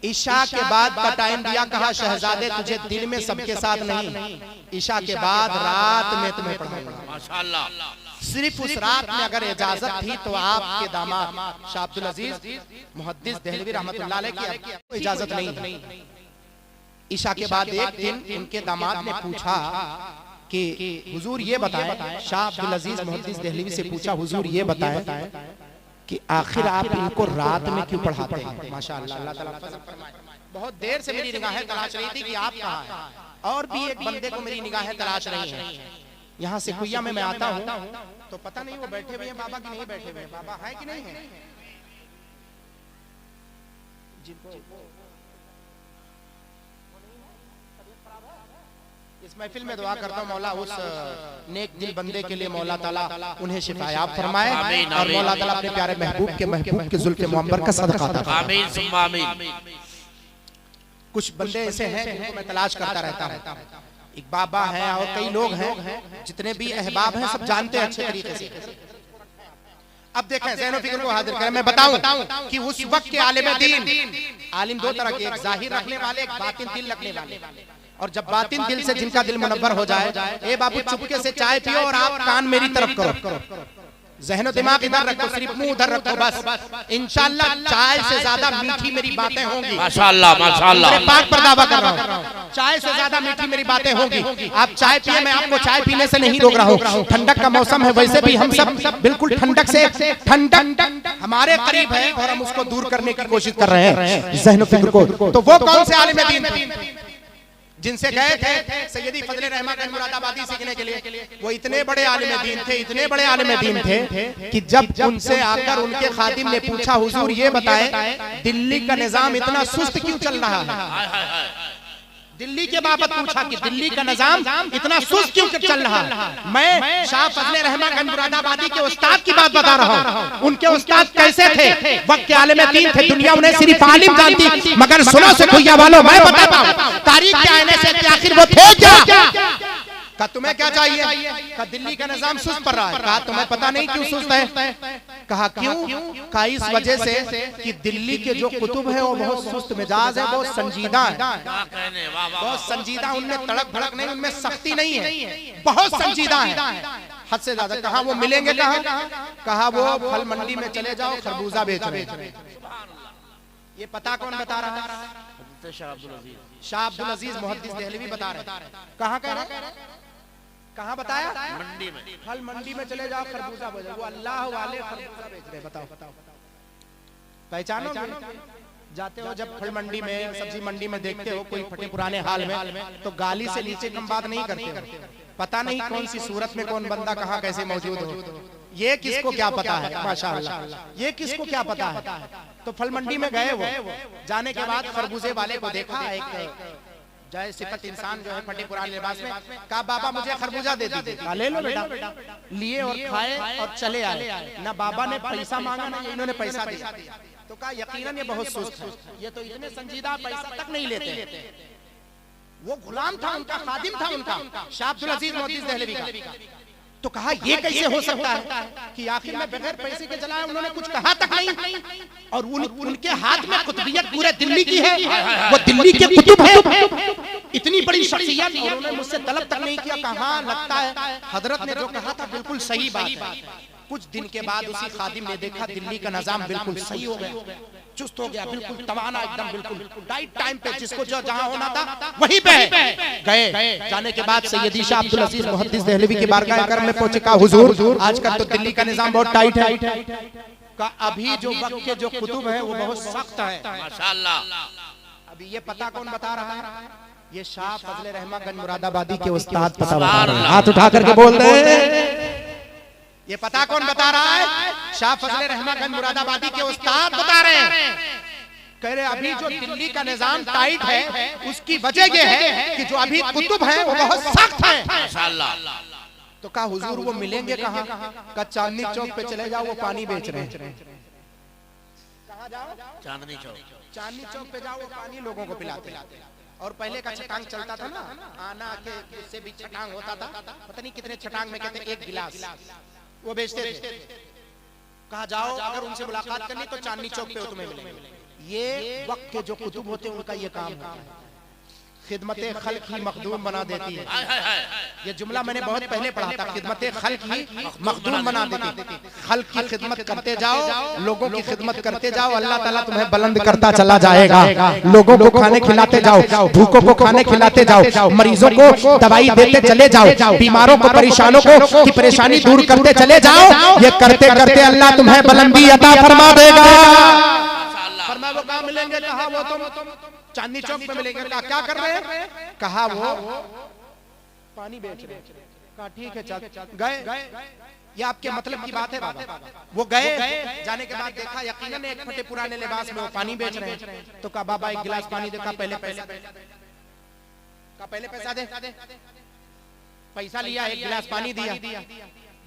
ईशा के बाद का टाइम दिया, कहा शहजादे तुझे दिन में सबके साथ नहीं, ईशा के बाद रात में तुम्हें पढ़ना। माशाअल्लाह। सिर्फ उस रात में अगर इजाजत थी तो आपके दामाद शाह अब्दुल अजीज मुहद्दिस देहलवी रहमतुल्लाह अलैह की इजाजत नहीं। ईशा के बाद एक दिन उनके दामाद ने पूछा कि हुजूर ये बताएं, शाह अब्दुल अजीज मुहद्दिस देहलवी से पूछा, हुजूर ये बताएं कि आखिर आप इनको रात में क्यों पढ़ाते हैं। माशाअल्लाह, अल्लाह ताला फजल फरमाए। बहुत देर से मेरी निगाहें तलाश रही थी कि आप कहाँ हैं, और भी एक बंदे को मेरी निगाहें तलाश रही हैं। यहाँ से कुइया में मैं आता हूँ तो पता नहीं वो बैठे हुए हैं बाबा की नहीं बैठे हुए हैं, बाबा है कि नहीं है। इस महफिल में दुआ करता हूँ मौला उस नेक दिल बंदे के लिए मौला ताला उन्हें शिफायाब फरमाए, और मौला ताला अपने प्यारे महबूब के जुल्फ़े मुअम्बर का सदका अता फरमाए। आमीन सुम्मा आमीन। कुछ बंदे ऐसे हैं जिनको मैं तलाश करता रहता हूँ, एक बाबा है और कई लोग हैं, जितने भी अहबाब हैं सब जानते हैं अच्छे तरीके से। अब देखें ज़हन फिक्र को हाजिर करें, मैं बताऊं कि उस वक्त के आलिम दीन, आलिम दो तरह के, एक जाहिर रखने वाले, एक बातिन दिल रखने वाले। और जब बातिन दिल से जिनका दिल मुनव्वर हो जाए, ए बाबू चुपके से चाय पियो और आप कान मेरी तरफ करो, ज़हन दिमाग इधर रखो, सिर्फ मुंह उधर रखो, बस इंशाअल्लाह चाय से ज्यादा मीठी मेरी बातें होंगी। माशाअल्लाह माशाअल्लाह, पाक पर दावा कर रहा हूँ, चाय से ज्यादा मीठी मेरी बातें होंगी। आप चाय पिए, मैं आपको चाय पीने से नहीं रोक रहा हूँ। ठंडक का मौसम है, वैसे भी हम सब बिल्कुल ठंडक से, ठंडक हमारे करीब है और हम उसको दूर करने की कोशिश कर रहे हैं ज़हन फिक्र को। तो वो कौन से आलिम दीन जिनसे गए थे सैयदी फजले रहमागंज मुरादाबादी सीखने के लिए, वो इतने बड़े आलिम दीन थे, इतने बड़े आलिम दीन थे कि जब उनसे आकर उनके खादिम ने पूछा, हुजूर ये बताएं दिल्ली का निजाम इतना सुस्त क्यों चल रहा है। दिल्ली के बाबत पूछा कि दिल्ली का निजाम इतना सुस्त क्यों चल रहा है। मैं शाह फजले रहमागंज मुरादाबादी के उस्ताद की बात बता रहा हूँ। उनके उस्ताद कैसे थे, वक्त के आलिम दीन थे, दुनिया उन्हें सिर्फ आलिम जानती, मगर सुनो से कुइया वालों मैं बताता हूँ तारीख के आईने से कि आखिर वो थे क्या। कहा तुम्हें क्या चाहिए, कहा दिल्ली का निजाम सुस्त पड़ रहा है। कहा तुम्हें पता नहीं क्यों सुस्त है। कहा क्यों, कहा इस वजह से कि दिल्ली के जो कुतुब है वो बहुत सुस्त मिजाज है, बहुत संजीदा है, बहुत संजीदा, उनमें तड़क भड़क नहीं, उनमें सख्ती नहीं है, बहुत संजीदा है हद से ज्यादा। कहा वो मिलेंगे कहाँ, कहा वो फल मंडी में चले जाओ, खरबूजा बेच रहे। ये पता कौन बता रहा है, शाह अब्दुल अजीज मुहद्दिस देहलवी बता रहे। कहाँ कह रहे, कहाँ बताया, मंडी में, फल मंडी में चले जाओ, खरबूजा बेचो। वो अल्लाह वाले खरबूजा बेच रहे, बताओ पहचानो जाते हो जब फल मंडी में, सब्जी मंडी में देखते हो कोई फटे पुराने हाल में, तो गाली से नीचे कम बात नहीं करते, पता नहीं कौन सी सूरत में कौन बंदा कहाँ कैसे मौजूद हो, ये किसको क्या पता है। माशाअल्लाह, ये किसको क्या पता है। तो फल मंडी में गए, वो जाने के बाद खरबूजे वाले को देखा, एक जय सिफत इंसान जो है फटे पुराने लिबास में, कहा बाबा मुझे खरबूजा दे दीजिए। ले लो बेटा, लिए और खाए और चले आए। ना बाबा ने पैसा मांगा ना इन्होंने पैसा दिया। तो कहा यकीनन ये बहुत सुस्त है, ये तो इतने संजीदा पैसा तक नहीं लेते। वो गुलाम था उनका, खादिम था उनका, शाह अब्दुल अजीज मुहद्दिस देहलवी का। तो कहा ये कैसे हो सकता है कि आखिर में बगैर पैसे के चलाए, उन्होंने कुछ कहा तक नहीं, और उनके हाथ में कुतुबियत पूरे दिल्ली की है, वो दिल्ली के कुतुब है, इतनी बड़ी शख्सियत, उन्होंने मुझसे तलब तक नहीं किया। कहा लगता है हजरत ने जो कहा था बिल्कुल सही बात है। कुछ दिन के बाद उसी खादिम ने देखा दिल्ली का निजाम बिल्कुल सही हो गया, चुस्त हो गया, बिल्कुल तवाना एकदम बिल्कुल राइट टाइम पे, जिसको जो जहां होना था वहीं पे गए। जाने के बाद सैयदी शाह अब्दुल अजीज मुहद्दिस देहलवी की बारगाह करम में पहुंचे, कहा हुजूर आजकल तो दिल्ली का निजाम बहुत टाइट है, का अभी जो वक्त के जो कुतुब है वो बहुत सख्त है माशाअल्लाह। अभी ये पता कौन बता रहा है? ये शाह फजले रहमा गंज मुरादाबादी के उस्ताद पता बता रहे हैं, हाथ उठा करके बोल दे। ये पता कौन बता रहा है? शाह फजले रहमा गंज मुरादाबादी के उस्ताद बता रहे हैं। कह रहे अभी जो दिल्ली का निजाम टाइट है उसकी वजह ये है कि जो अभी कुतुब है वो बहुत सख्त है माशाअल्लाह। तो कहा हुजूर वो मिलेंगे कहाँ? का चांदनी चौक पे चले जाओ, वो पानी बेच रहे हैं। कहाँ जाओ? चांदनी चौक। चांदनी चौक पे जाओ, वो पानी लोगों को पिलाते हैं। और पहले का छटांग चलता था ना, आना के उससे भी छटांग होता था, पता नहीं कितने छटांग में कहते एक गिलास, वो बेचते थे। कहा जाओ अगर उनसे मुलाकात करनी तो चांदनी चौक पे तुम्हें मिलेंगे। ये वक्त के जो कुतुब होते हैं उनका ये काम है, खिदमते खल्क ही मखदूम बना देती है। ये जुमला मैंने बहुत पहले पढ़ा था, खिदमते खल्क ही मखदूम बना देती है। खल्क की खिदमत करते जाओ, लोगों की खिदमत करते जाओ, अल्लाह ताला तुम्हें बुलंद करता चला जाएगा। लोगों को खाने खिलाते जाओ, भूखों को खाने खिलाते जाओ, मरीजों को दवाई देते चले जाओ, बीमारों को परेशानों को की परेशानी दूर करते चले जाओ। ये करते करते अल्लाह तुम्हें बुलंदी अता फरमा देगा। फरमा वो कहाँ मिलेंगे? कहा वो तुम चांदनी चौक पे मिलेंगे। कहा क्या कर रहे हैं? कहा वो पानी बेच रहे हैं। कहा ठीक है चल। गए, ये आपके मतलब की बात है बाबा। वो गए, जाने के बाद देखा यकीनन एक फटे पुराने लिबास में वो पानी बेच रहे हैं। तो कहा बाबा एक गिलास पानी दे। कहा पहले पैसा, कहा पहले पैसा दे। पैसा लिया, एक गिलास पानी दिया,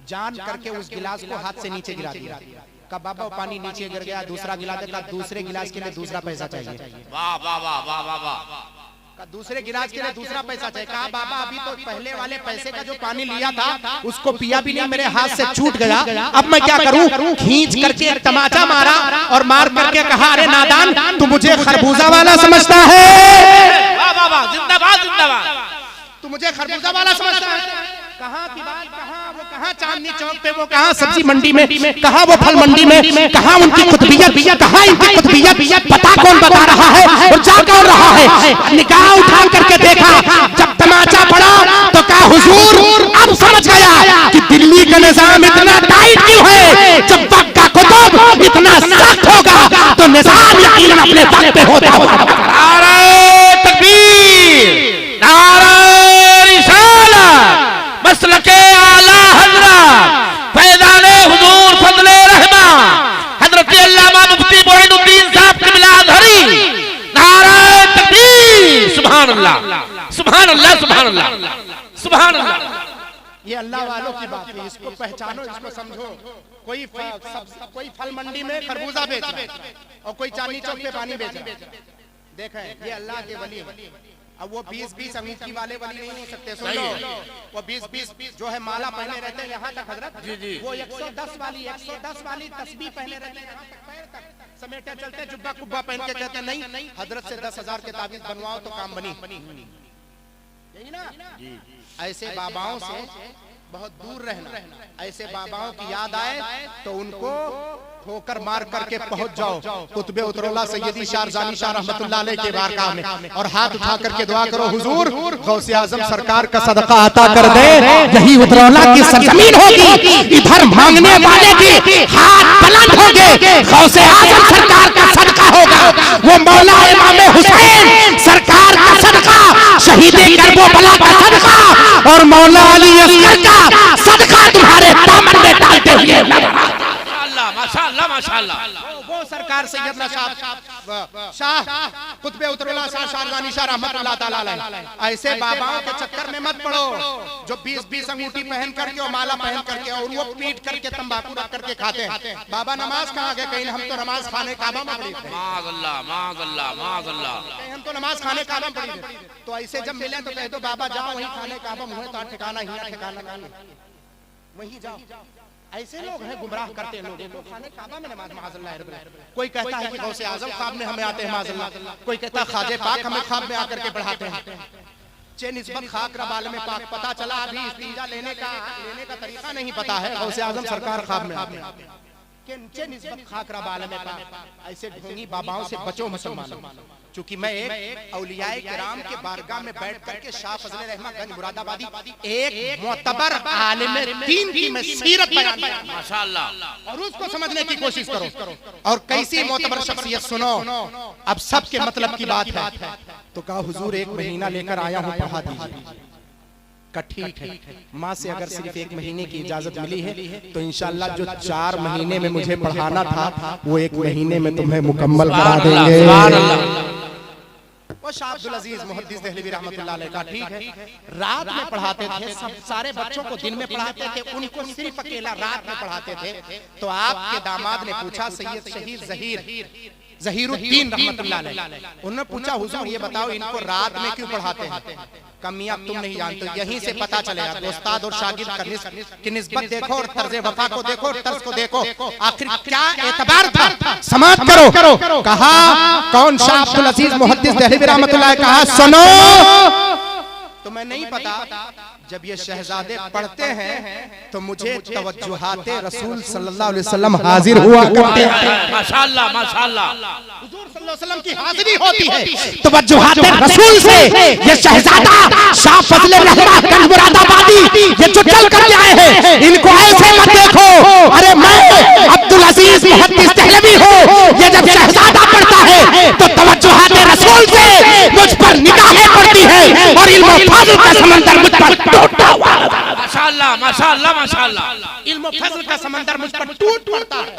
जान करके उस गिलास को हाथ से नीचे गिरा दिया। का बाबा पानी नीचे गिर गया, दूसरा गिलास देखा, दूसरे गिलास के लिए दूसरा पैसा चाहिए। वाह वाह वाह वाह वाह वाह। दूसरे गिलास के लिए दूसरा पैसा चाहिए। कहा बाबा अभी तो पहले वाले पैसे का जो पानी लिया था उसको पिया भी नहीं, मेरे हाथ से छूट गया, अब मैं क्या करूं? खींच करके एक तमाचा मारा और मार करके कहा अरे नादान तू मुझे खरबूजा वाला समझता है? वाह वाह वाह, जिंदाबाद जिंदाबाद। तू मुझे खरबूजा वाला समझता है? कहाँ की बात, कहाँ वो, कहाँ चांदनी चौक पे, वो कहाँ सब्जी मंडी में, कहाँ वो फल मंडी में, कहाँ उनकी कुतुबियत, कहाँ इनकी कुतुबियत, पता कौन बता रहा है और जा कौन रहा है? निगाह उठा करके देखा, जब तमाचा पड़ा तो कहा हुजूर अब समझ गया कि दिल्ली का निजाम इतना टाइट क्यों है। जब वक्त का कुतुब इतना सख्त होगा तो निजाम यकीनन अपने वक्त पे होता होगा। नारे तकबीर, नारे रिसालत, मसलके आला हजरत फैज़ाने हुजूर फजले रहमा हजरत अल्लामा मुफ्ती मोइनुद्दीन साहब क़िबला अज़हरी। नारे तकबीर, सुभान अल्लाह सुभान अल्लाह सुभान अल्लाह सुभान अल्लाह। ये अल्लाह वालों की बात है, इसको पहचानो, इसको समझो। कोई फल मंडी में खरबूजा बेच रहा है और कोई चांदनी चौक पे पानी बेच रहा है। देखें ये अल्लाह के वली है। अब वो 20-20 अंगूठी वाले वली नहीं हो सकते, सुन लो। वो 20-20 जो है माला पहने रहते हैं यहाँ तक हजरत, वो 110 वाली तस्बीह पहने रहते हैं यहाँ तक, पैर तक समेटे चलते, जुब्बा कुब्बा पहन के कहते नहीं हजरत से 10,000 के ताबीज बनवाओ तो काम बनी, यही ना। ऐसे बाबाओं से बहुत दूर रहना। ऐसे बाबाओं की याद आए तो उनको ठोकर मार करके पहुंच जाओ कुतुबे उतरौला सैयदी शारजानी शाह रहमतुल्लाह अलैह के बारगाह में और हाथ उठा करके दुआ करो हुजूर गौसे आजम सरकार का सदका अता कर दे। यही उतरौला की सरजमीन होगी, इधर मांगने वाले के हाथ बुलंद होंगे। गौसे आजम सरकार का सदका होगा, वो मौला इमाम हुसैन सरकार का सदका, शहीदे करबला का सदका और मौला अली असगर का सदका तुम्हारे दामन में डालते हुए माशाअल्लाह माशाअल्लाह। वो सरकार सैयदना शाह कुतुबे उतरौला शाह शारजानी शाह रहमतुल्लाह ताला अलैह। ऐसे बाबाओं के चक्कर में मत पड़ो जो 20-20 अंगूठी पहन करके और माला पहन करके और वो पीट करके तंबाकू रख करके खाते हैं। बाबा नमाज कहाँ गए? कहीं हम तो नमाज खाने काबा में पड़ी थे, माअल्लाह माअल्लाह माअल्लाह, हम तो नमाज खाने काबा में पड़ी थे। तो ऐसे जब मिले तो कह दो बाबा जाओ वहीं खाने काबा में हुए तो ठिकाना ही ना, ठिकाना वहीं जाओ। ऐसे लोग हैं गुमराह करते हैं लोग खाने काबा में नमाज माज़अल्लाह। कोई कहता है कि गौसे आज़म ख्वाब में हमें आते हैं माज़अल्लाह, कोई कहता है ख्वाजे पाक हमें ख्वाब में आकर के पढ़ाते हैं। नीचे निस्बत खाक रबाल में पाक, पता चला अभी इस्तिंजा लेने का तरीका नहीं पता है। गौसे आजम सरकार ख्वाब में के नीचे निस्बत खाक रबाल में पाक। ऐसे ढोंगी बाबाओं से बचो मुसलमानों। चूंकि मैं एक औलियाए किराम के बारगाह में बैठ करके शाह फजले रहमान गंज मुरादाबादी एक मोतबर आलिम दीन की मैं सीरत बयान माशाअल्लाह, और उसको समझने की कोशिश करो। और कैसी मोतबर शख्सियत सुनो। अब सबके मतलब की बात है तो कहा हुजूर 1 महीना लेकर आया हूँ, पढ़ा दीजिए। का ठीक है, माँ से अगर सिर्फ 1 महीने की इजाजत मिली है तो इंशाअल्लाह जो 4 महीने में मुझे पढ़ाना था वो 1 महीने में तुम्हें मुकम्मल करा देंगे। वो शाह अब्दुल अजीज मुहद्दिस देहलवी रहमतुल्लाह अलैह का ठीक है, रात में पढ़ाते थे। सब सारे बच्चों को दिन में पढ़ाते थे, उनको सिर्फ अकेला रात में पढ़ाते थे। तो आपके दामाद ने पूछा, सैयद शहीद ज़हीरुद्दीन रहमतुल्लाह अलैह, उन्होंने पूछा हुजूर ये बताओ इनको रात में क्यों पढ़ाते हैं? कमियां तुम नहीं जानते, यहीं से पता चलेगा। उस्ताद और शागिर्द की निस्बत देखो और तर्ज वफा को देखो, तर्ज को देखो, आखिर क्या एतबार था। समाप्त करो। कहा कौन? शाह अब्दुल अजीज मुहद्दिस देहलवी रहमतुल्लाह, कहा सुनो तो मैं नहीं पता। जब ये शहजादे पढ़ते हैं तो मुझे तवज्जुहाते रसूल सल्लल्लाहु अलैहि वसल्लम हाजिर हुआ करते हैं। माशाअल्लाह माशाअल्लाह, हुजूर सल्लल्लाहु अलैहि वसल्लम की हाजिरी होती है तवज्जुहाते रसूल से। ये शहजादा शाह फजले रहमान गंज मुरादाबादी ये जो चल कर आए हैं, इनको ऐसे मत देखो। अरे मैं अब्दुल अजीज मुहद्दिस देहलवी हूं। ये जब शहजादा पढ़ता है तो तवज्जुहाते रसूल से मुझ पर निगाहें पड़ती है और इल्म फाज़िल का समंदर मुझ पर टूटा हुआ। माशाअल्लाह माशाअल्लाह माशाअल्लाह, इल्म फज़ल का समंदर मुझ पर टूट पड़ता है।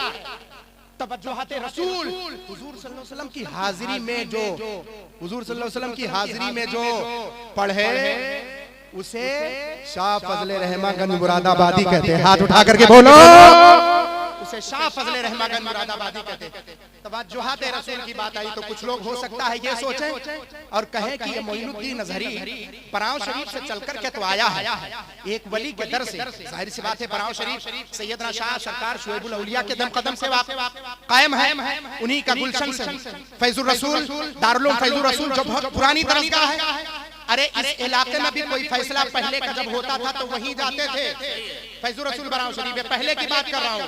तवज्जुहाते रसूल, हुजूर सल्लल्लाहु अलैहि वसल्लम की हाजिरी में जो पढ़े उसे शाह फजले रहमान गंज मुरादाबादी कहते हैं। हाथ उठा करके बोलो, उसे शाह फजले रहमान गंज मुरादाबादी कहते हैं। तवज्जुहाते रसूल की बात आई तो कुछ लोग हो सकता है ये सोचें और कहें कि ये मोइनुद्दीन अजहरी पराव शरीफ से चलकर के तो आया है, एक वली के दर से। जाहिर सी बात है पराव शरीफ सैयदना शाह सरकार शुएबुल औलिया के दम कदम से कायम है, उन्हीं का गुलशन से फैजुर रसूल दारुल फैजुर रसूल जो बहुत पुरानी दरगाह है। अरे इस इलाके में भी कोई फैसला पहले का जब होता था तो वहीं जाते थे। फैजुर रसूल बराव शरीफ है, पहले की बात कर रहा हूँ।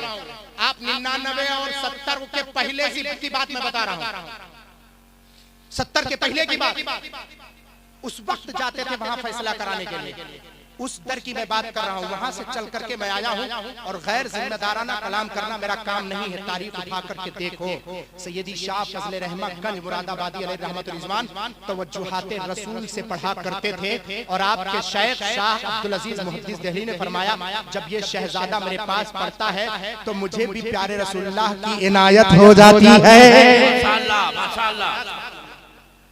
आप 99 और 70 के पहले की बात मैं बता रहा हूँ। 70 के पहले की बात, उस वक्त जाते थे वहां फैसला कराने के लिए। उस दर की मैं बात कर रहा हूँ। वहां से चल करके मैं आया हूँ और गैर जिम्मेदाराना कलाम करना मेरा काम नहीं है। तारीख उठा करके देखो, सैयदी शाह फजले रहमान गंज मुरादाबादी अलैहि रहमतुल रिजवान तवज्जुहाते रसूल से पढ़ा करते थे। और आपके शेख शाह अब्दुल अजीज मुहद्दिस देहली ने फरमाया, जब ये शहजादा मेरे पास पढ़ता है तो मुझे भी प्यारे रसूलुल्लाह की इनायत हो जाती है। माशाअल्लाह माशाअल्लाह।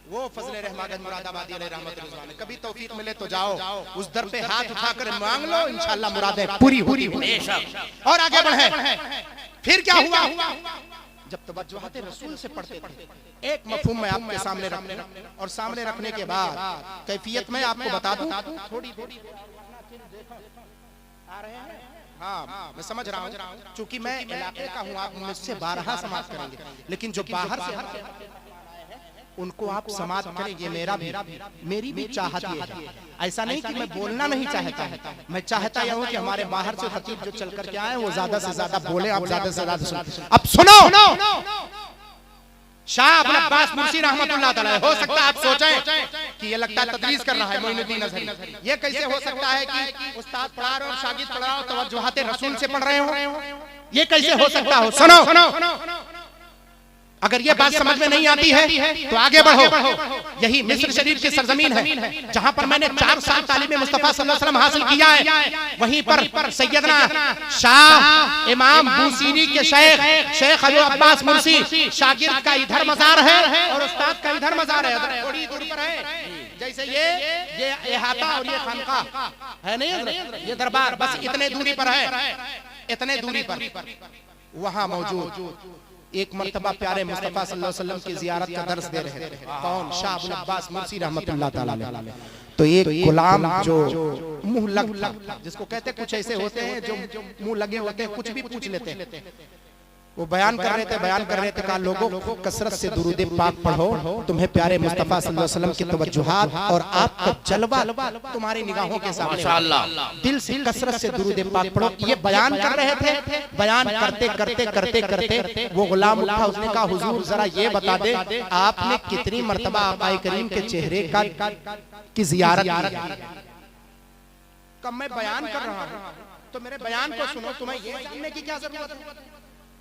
वो फजले रहमान गंज मुरादाबादी अलैहि रहमतुल रिजवान, कभी तौफीक मिले तो जाओ उस दर पे हाथ उठाकर मांग लो, इंशाअल्लाह मुरादें पूरी होती हैं। और आगे बढ़े। फिर क्या हुआ? जब तवज्जुहाते रसूल से पढ़ते थे, एक मफहूम मैं आपके सामने रखने और सामने रखने के बाद कैफियत में आपको बता दूं। थोड़ी आ रहे हैं, हाँ मैं समझ रहा हूँ, चूंकि मैं इलाके का हूँ, आप मुझसे 12 समाज करेंगे, लेकिन जो बाहर से उनको आप समाज करें, ये मेरी भी चाहत ये है। ऐसा नहीं कि मैं बोलना नहीं चाहता है, मैं चाहता यह हूँ कि हमारे बाहर से खतीब जो चल करके आए वो ज्यादा से ज्यादा बोले, आप ज्यादा से ज्यादा सुनो। अब सुनो, शाह अबुल अब्बास मुर्सी रहमतुल्लाह तआला, हो सकता है आप सोचें कि ये लगता है तदरीस कर रहा है मोइनुद्दीन अजहरी। ये कैसे हो सकता है कि उस्ताद पढ़ा रहे हो, शागिर्द पढ़ा रहे हो, तवज्जुहाते रसूल से पढ़ रहे हो? ये कैसे हो सकता हो? सुनो, अगर ये बात समझ में नहीं आती है तो आगे बढ़ो। यही मिस्र शरीफ की सरजमीन है जहां पर मैंने 4 साल तालीम मुस्तफा सल्लल्लाहु अलैहि वसल्लम हासिल किया है। वहीं पर सैयदना शाह इमाम बूसीरी के शेख अबू अब्बास मुर्सी शागिर्द का इधर मजार है और उस्ताद का इधर मजार है, थोड़ी दूर पर है। जैसे ये इहाता और ये खानका है नहीं, ये दरबार बस इतने दूरी पर है, इतने दूरी पर वहां मौजूद एक मर्तबा प्यारे मुस्तफा सल्लल्लाहु अलैहि वसल्लम की जियारत का दर्स दे रहे थे। कौन? शाह अबुल अब्बास मुर्सी रहमतुल्लाह तआला अलैह। तो एक गुलाम जो मुंह लग था, जिसको कहते कुछ ऐसे होते हैं जो मुंह लगे होते हैं, कुछ भी पूछ लेते हैं। वो बयान कर रहे थे कहा लोगों को कसरत से दुरूद पाक पढ़ो, तुम्हें प्यारे मुस्तफा सल्लल्लाहु अलैहि वसल्लम की तवज्जुहात और आपका जलवा तुम्हारी निगाहों के सामने, माशाअल्लाह, दिल से कसरत से दुरूद पाक पढ़ो। ये बयान कर रहे थे। बयान करते करते करते करते वो गुलाम उठा, उसने कहा हुजूर जरा ये बता दे आपने कितनी मर्तबा आक़ाए करीम के चेहरे की ज़ियारत की? कब मैं बयान कर रहा हूँ तो मेरे बयान को सुनो, तुम्हें ये जानने की क्या जरूरत है?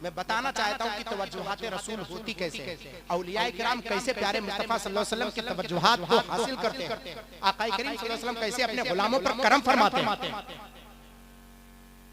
मैं बताना चाहता हूँ कि तवज्जुहात रसूल होती कैसे, औलिया किराम कैसे प्यारे मुस्तफा सल्लल्लाहु अलैहि वसल्लम की तवज्जुहात को हासिल करते हैं, आक़ाए करीम सल्लल्लाहु अलैहि वसल्लम कैसे अपने गुलामों पर करम फरमाते हैं।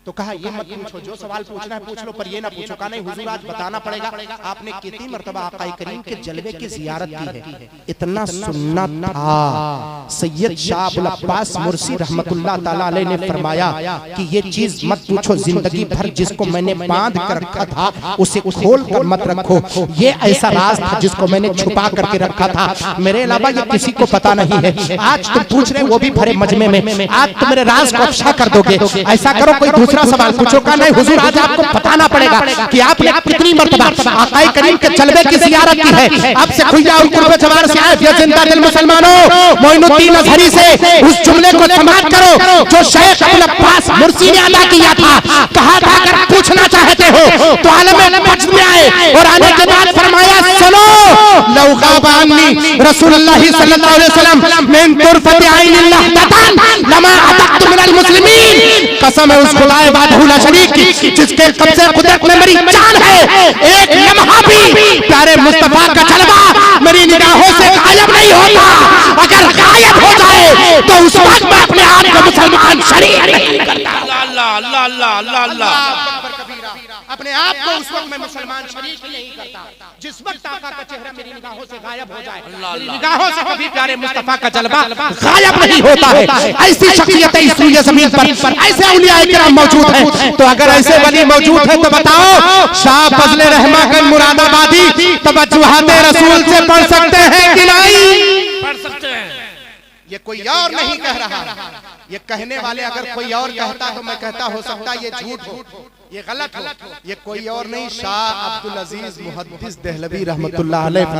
तो कहा ये मत पूछो, जो सवाल पूछना है पूछ लो, पर ये ना पूछो। कहा नहीं हुजूर आज बताना पड़ेगा आपने कितनी मर्तबा आक़ाए करीम के जलवे की ज़ियारत की है। इतना सुन्ना था। सैयद शाह अबुल अब्बास मुर्सी रहमतुल्लाह ताला अलैह ने फरमाया कि ये चीज मत पूछो, जिंदगी भर जिसको मैंने बांध कर रखा था उसे खोल कर मत रखो। ये ऐसा राज था जिसको मैंने छुपा करके रखा था, मेरे अलावा ये किसी को पता नहीं है। आज तुम पूछ रहे वो भी भरे मजमे में, आज तुम मेरे राज को अफशा कर दोगे। ऐसा करो कोई दूसरा सवाल पूछो। का नहीं हुजूर आज आपको बताना पड़ेगा कि आपने कितनी मर्तबा आक़ाए करीम के जलवे की ज़ियारत की है। अब से खुया और कुर्ब जवार से आए जिंदा दिल मुसलमानों, मोइनुद्दीन अज़हरी से उस जुमले को समाप्त करो जो शेख अबुल अब्बास मुर्सी ने अदा किया था। कहा था अगर पूछना चाहते हो तो आलम मजद में आए, और आने के बाद फरमाया सुनो लौ गाबा अन्नी रसूलुल्लाह सल्लल्लाहु अलैहि वसल्लम मिन तुरफत ऐनिल्लाह ततन लमा अतक़तु मिनल मुस्लिमीन। कसम है उस खुदाए वाहदहुल शरीक की जिसके कब्ज़े कुदरत में मेरी जान है, एक लम्हा भी प्यारे मुस्तफा का जलवा मेरी निगाहों से गायब नहीं होता। अगर गायब हो जाए तो उस वक्त मैं अपने आप को मुसलमान शरीक नहीं करता। अल्लाह अल्लाह अल्लाह अल्लाह अल्लाह, अपने आप को उस वक्त मैं मुसलमान शरीक नहीं करता जिस वक्त आका का चेहरा मेरी निगाहों से गायब हो जाए। मेरी निगाहों से कभी प्यारे मुस्तफा का जलवा गायब नहीं होता है। ऐसी शख्सियतें इस दुनिया ज़मीन पर, ऐसे औलिया किराम मौजूद हैं। तो अगर ऐसे वली मौजूद है तो बताओ शाह फजले रहमागंज मुरादाबादी तवज्जुहात रसूल से पढ़ सकते हैं कि नहीं? पढ़ सकते हैं। ये कोई और नहीं कह रहा, ये कहने वाले अगर कोई और कहता तो मैं कहता हो सकता ये झूठ हो, ये गलत हो। ये कोई और नहीं, शाह अब्दुल अजीज मुहद्दिस देहलवी रहमतुल्लाह अलैह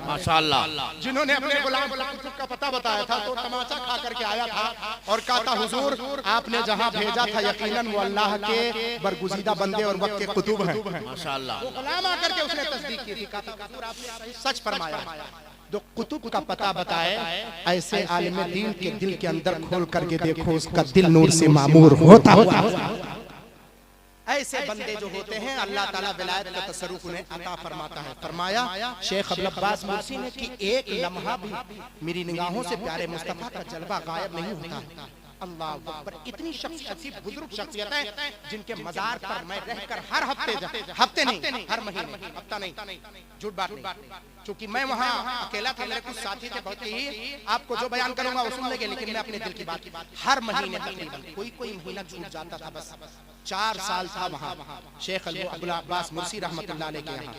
माशाअल्लाह, जिन्होंने अपने गुलाम कुतुब का पता बताया था तो तमाचा खा करके आया था और कहा था हुजूर आपने जहां भेजा था यकीनन वो अल्लाह के बरगुज़ीदा बंदे और वक्त के कुतुब हैं माशाअल्लाह। वो गुलाम आकर के उसने तस्दीक की थी, कहा था हुजूर आपने सच फरमाया। जो कुतुब का पता बताए ऐसे आलिम दीन के दिल के अंदर खोल करके देखो उसका दिल नूर से मामूर होता हुआ। ऐसे बंदे जो होते हैं अल्लाह ताला विलायत का तसर्रुफ उन्हें अता फरमाता है। फरमाया शेख अबुल अब्बास मुर्सी ने कि एक लम्हा भी मेरी निगाहों से प्यारे मुस्तफा का जलवा गायब नहीं होता। अल्लाह अकबर। इतनी ऐसी बुजुर्ग शख्सियत है जिनके मजार पर मैं रहकर हर हफ्ते नहीं हर महीने, हफ्ता नहीं, झूठ बात नहीं, चूंकि मैं वहाँ अकेला था, मेरे कुछ साथी थे बहुत ही, आपको जो बयान करूंगा वो सुन लेंगे, लेकिन मैं अपने दिल की बात हर महीने तकरीबन कोई महीना छूट जाता था। बस 4 साल था वहाँ शेख अबुल अब्बास मुर्सी रहमतुल्लाह अलैह के यहाँ।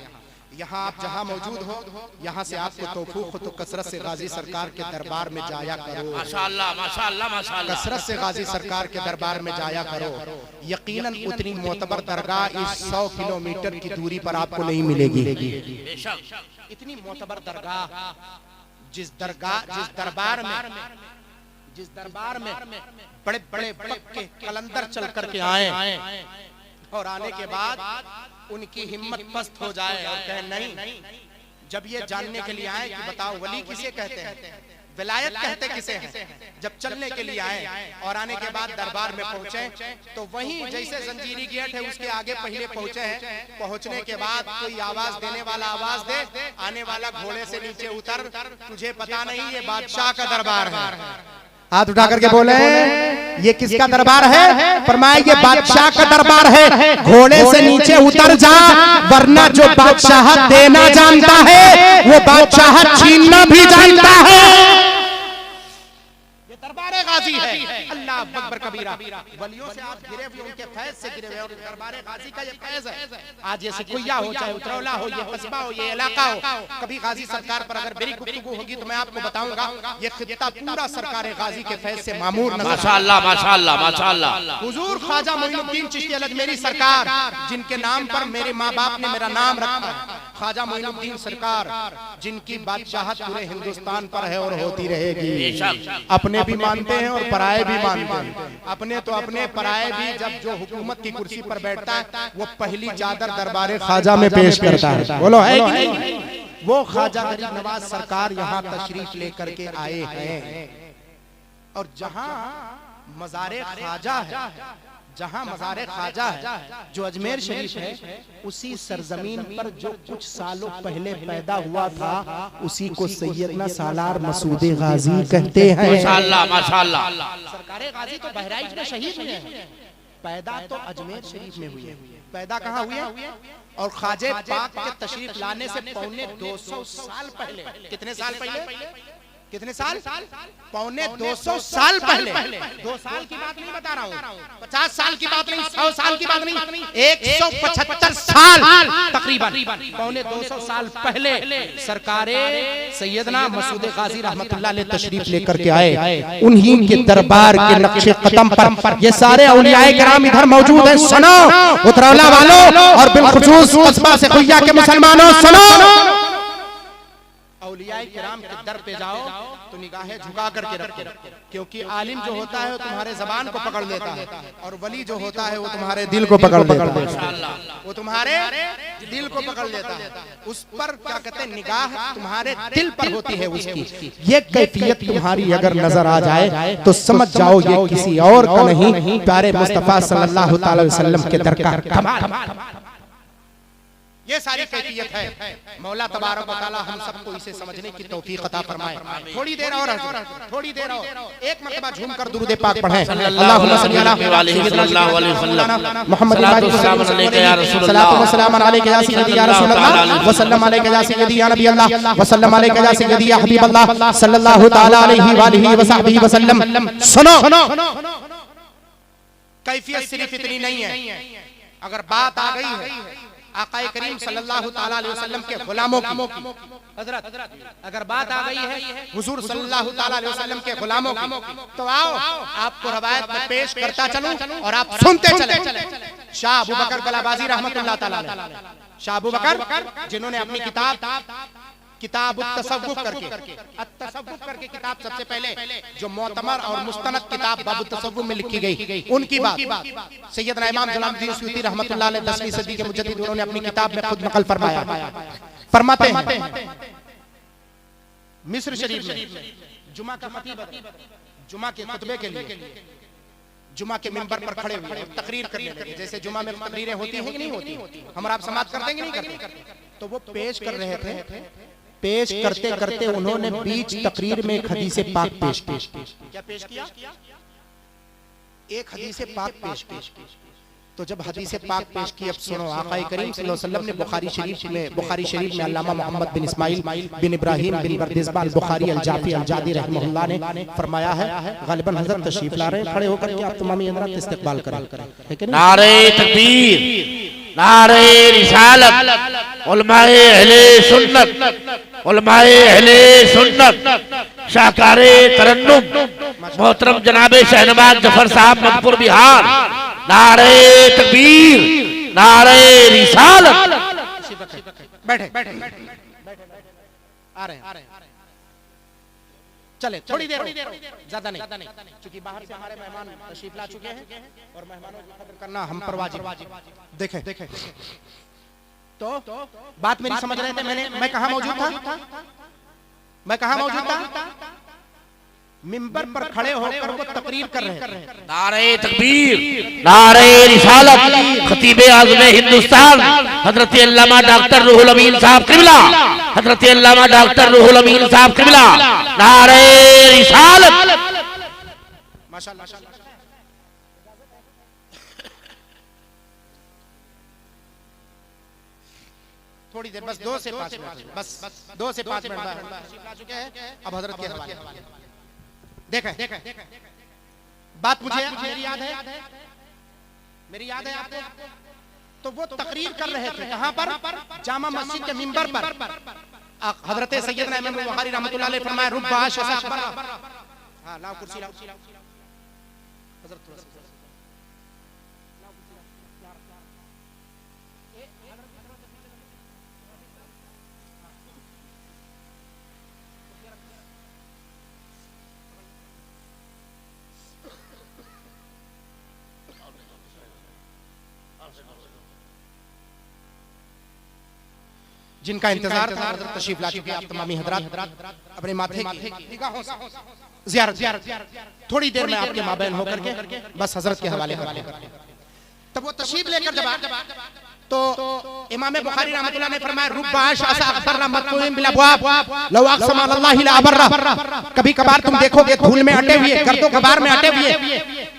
यहाँ आप जहाँ मौजूद हो यहाँ से आपको तौफीक हो तो कसरत से गाजी सरकार के दरबार में जाया करो। माशाअल्लाह माशाअल्लाह माशाअल्लाह। कसरत से गाजी सरकार के दरबार में जाया करो। यकीनन उतनी मोतबर दरगाह इस 100 किलोमीटर की दूरी पर आपको नहीं मिलेगी। इतनी मोतबर दरगाह जिस दरबार में बड़े बड़े पक्के कलंदर चल करके आए और आने के बाद उनकी हिम्मत पस्त हो जाए और कहे नहीं, जब ये जानने के लिए आए कि बताओ वली किसे कहते हैं, विलायत कहते किसे हैं, जब चलने के लिए आए और आने के बाद दरबार में पहुंचे तो वहीं जैसे जंजीरी गेट है उसके आगे पहले पहुंचे हैं। पहुंचने के बाद कोई आवाज देने वाला आवाज दे, आने वाला घोड़े से नीचे उतर, तुझे पता नहीं ये बादशाह का दरबार है। हाथ उठा करके बोले ये किसका दरबार है? फरमाया ये बादशाह का दरबार है। घोड़े से नीचे उतर जा, वरना जो बादशाह देना जानता है वो बादशाह छीनना भी जानता है। ये दरबार गाजी है। अल्लाह अकबर कबीरा। वलियों से आप गिरे हुए, उनके फैज से गिरे हुए, और दरबार गाजी का ये फैज है। आज ये सिकुया हो, चाहे उतरौला हो, ये कस्बा हो, ये इलाका हो, कभी गाजी सरकार पर अगर मेरी गुफ्तगू होगी तो मैं आपको बताऊंगा ये खित्ता पूरा सरकार गाजी के फैज से मामूर। माशाअल्लाह माशाअल्लाह माशाअल्लाह। हुजूर ख्वाजा मोइनुद्दीन चिश्ती अल अजमेरी सरकार, जिनके नाम पर मेरे माँ बाप ने मेरा नाम रखा है, ख्वाजा मोइनुद्दीन सरकार, जिनकी बादशाहत पूरे हिंदुस्तान पर है और होती रहेगी। अपने भी मानते हैं और पराये भी मानते हैं। अपने तो अपने, पराये भी। जब जो हुकूमत की कुर्सी पर बैठता है वो पहली चादर दरबार ख्वाजा में पेश करता है। बोलो है कि नहीं? वो ख्वाजा गरीब नवाज सरकार यहाँ तशरीफ लेकर के आए हैं। और जहाँ मज़ारे ख्वाजा है, जहाँ मज़ारे ख्वाजा है जो अजमेर शरीफ है, उसी सरजमीन पर जो कुछ सालों पहले पैदा हुआ था उसी को सैयदना सालार मसूद गाजी कहते हैं। माशाअल्लाह माशाअल्लाह। सरकारे गाजी तो बहराइच में शहीद हुए हैं, पैदा तो अजमेर शरीफ में हुए। पैदा कहाँ हुए? और ख्वाजे पाक के तशरीफ लाने से पौने 200 साल पहले। कितने साल पहले? कितने साल? पौने 200 साल पहले। 2 साल की बात नहीं बता रहा हूँ, 50 साल की बात नहीं, 100 साल की बात नहीं, 175 साल तकरीबन, पौने 200 साल पहले सरकारे सैयदना मसूद गाजी रहमतुल्लाह अलैह तशरीफ लेकर के आए। उन्हीं के दरबार के नक्शे कदम पर ये सारे औलियाए किराम इधर मौजूद हैं। सुनो उतरौला वालों और बिलखुसूस कस्बा से खुया के मुसलमानों, सुनो। औलियाए किराम के दर पे जाओ तो निगाहें झुका करके रखो, क्योंकि आलिम जो होता है वो तुम्हारे जबान को पकड़ लेता है, और वली जो होता है वो तुम्हारे दिल को पकड़ लेता है। वो तुम्हारे दिल को पकड़ लेता है, उस पर क्या कहते हैं, निगाह तुम्हारे दिल पर होती है उसकी। ये कैफियत तुम्हारी अगर नजर आ जाए तो समझ जाओ ये किसी और का नहीं, प्यारे मुस्तफा सल्लल्लाहु अलैहि वसल्लम के दर का कमाल। ये सारी कैफियत है। मौला तबारक व तआला हम सबको इसे समझने की तौफीक अता फरमाए। थोड़ी देर और, थोड़ी देर और, एक मरतबा झूमकर दुरूद पाक पढ़ें। अल्लाहुम्मा सल्ली अला सल्लल्लाहु अलैहि वसल्लम मुहम्मद या रसूल अल्लाह, सलातो व सलाम अलैका या सय्यदी या रसूल अल्लाह, व सल्लम अलैका या सय्यदी या नबी अल्लाह, व सल्लम अलैका या सय्यदी या हबीब अल्लाह सल्लल्लाहु तआला अलैहि व आलिहि व सहबिहि व सल्लम। सुनो, कैफियत सिर्फ इतनी नहीं है। अगर बात आ गई है आकाए करीम सल्लल्लाहु ताला अलैहि वसल्लम के गुलामों की, हजरत अगर बात आ गई है हुजूर सल्लल्लाहु ताला अलैहि वसल्लम के गुलामों की, तो आओ आपको रवायत में पेश करता चलूं और आप सुनते चले। शाह अबू बकर कलाबाजी रहमतुल्लाह ताला अलैह, शाह अबू बकर जिन्होंने अपनी किताब तसव्वुफ करके किताब सबसे पहले जो मोतमर और मुस्तनद किताब बाबु तसव्वुफ में लिखी गई, उनकी बात सैयदना इमाम जलालुद्दीन सूती रहमतुल्लाह अलैह 10वीं सदी के मुजद्दिद, उन्होंने अपनी किताब में खुद नकल फरमाया। फरमाते हैं मिस्र शरीफ में जुमा का खतीब जुमा के खुतबे के लिए जुमा के मिंबर पर खड़े हुए तकरीर करने लगे। जैसे जुमा में तकरीरें होती हैं कि नहीं होती, हम आप समाप्त करते हैं कि नहीं करते, तो वो पेश कर रहे थे। पेश करते करते उन्होंने बीच तकरीर में एक हदीस पाक पेश की। क्या पेश किया? एक हदीस पाक पेश की। तो जब हदीस पाक पेश की, अब सुनो, आक़ाए करीम सल्लल्लाहु अलैहि वसल्लम ने बुखारी शरीफ में अल्लामा मोहम्मद बिन इस्माइल बिन इब्राहिम बिन बर्दिज़बाल बुखारी अल-जाफ़ी अल-जादी रहमहुल्लाह ने फरमाया है, गालिबन हज़रत तशरीफ ला रहे हैं, खड़े होकर के आप तमामी हज़रात इस्तक़बाल करें। नारे तकबीर, नारे रिसालत, उलमाए अहले सुन्नत, उलमाए अहले सुन्नत, शाहकारे तरन्नुम मोहतरम जनाबे शहनवाज जफर साहब मधुपुर बिहार, नारे तकबीर, नारे रिसालत। बैठे आ रहे हैं, चले थोड़ी देर, ज्यादा नहीं, क्योंकि बाहर से हमारे मेहमान तशरीफ ला चुके हैं और मेहमानों की कदर करना हम पर वाजिब। देखें तो बात मेरी समझ रहे थे। मैं कहाँ मौजूद था? मिंबर पर खड़े होकर वो तकरीर कर रहे थे। नारे तकबीर, नारे रिसालत, खतीबे आज़म हिंदुस्तान हजरत अल्लामा डॉक्टर रूहुल अमीन साहब क़िबला, हजरत अल्लामा डॉक्टर रूहुल अमीन साहब क़िबला, नारे रिसालत। माशाअल्लाह। थोड़ी देर, बस 2 से 5 मिनट, बस 2 से 5 मिनट आ चुके हैं। अब हजरत के हवाले देखें, बात मुझे मेरी याद है, मेरी याद है आपको। तो वो तकरीर कर रहे थे कहां पर? जामा मस्जिद के मिंबर पर। हजरत सैयदना इमाम बुखारी रहमतुल्लाह अलैहि फरमाया रुब्बा शसा अकबर। हां लाओ कुर्सी लाओ हजरत थोड़ा सा जिनका इंतजार था हजरत तशरीफ ला चुके आप तमामी हजरात अपने माथे की निगाहों से ज़ियारत थोड़ी देर में आपके माबैन होकर के बस हजरत के हवाले कर दें। तब वो तशरीफ लेकर जब तो इमाम बुखारी रहमतुल्लाह ने फरमाया रुब्बा शसा अकबर मत्तूम बिल अबवाब लौ अक़सम अल्लाह ला अबर्रा। कभी कभार तुम देखोगे धूल में अटे हुए, गर्दो गबार में अटे हुए,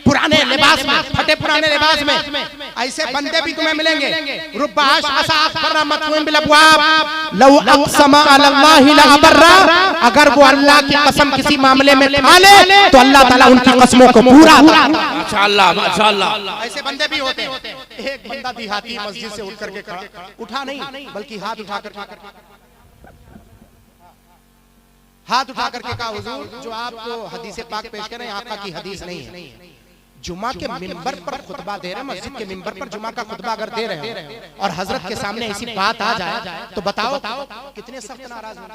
पुराने लिबास में, फटे पुराने लिबास में ऐसे बंदे भी तुम्हें मिलेंगे। रुब्बा शसा अकबर मत्तूम बिल अबवाब लौ अक़सम अल्लाह ला अबर्रा। अगर वो अल्लाह की कसम किसी मामले में खा ले तो अल्लाह ताला उनकी कसमों को पूरा करता है। माशाअल्लाह माशाअल्लाह। ऐसे बंदे भी होते हैं। एक बंदा देहाती मस्जिद से उठ करके खड़ा, उठा नहीं बल्कि हाथ उठा करके कहा हुजूर जो आपको हदीस पाक पेश कर रहे हैं आका की हदीस नहीं है। जुमा के मिंबर पर खुतबा दे रहे हैं, मस्जिद के मिंबर पर जुमा का खुतबा अगर दे रहे हैं और हजरत के सामने ऐसी बात आ जाए तो बताओ कितने सख्त नाराज हो।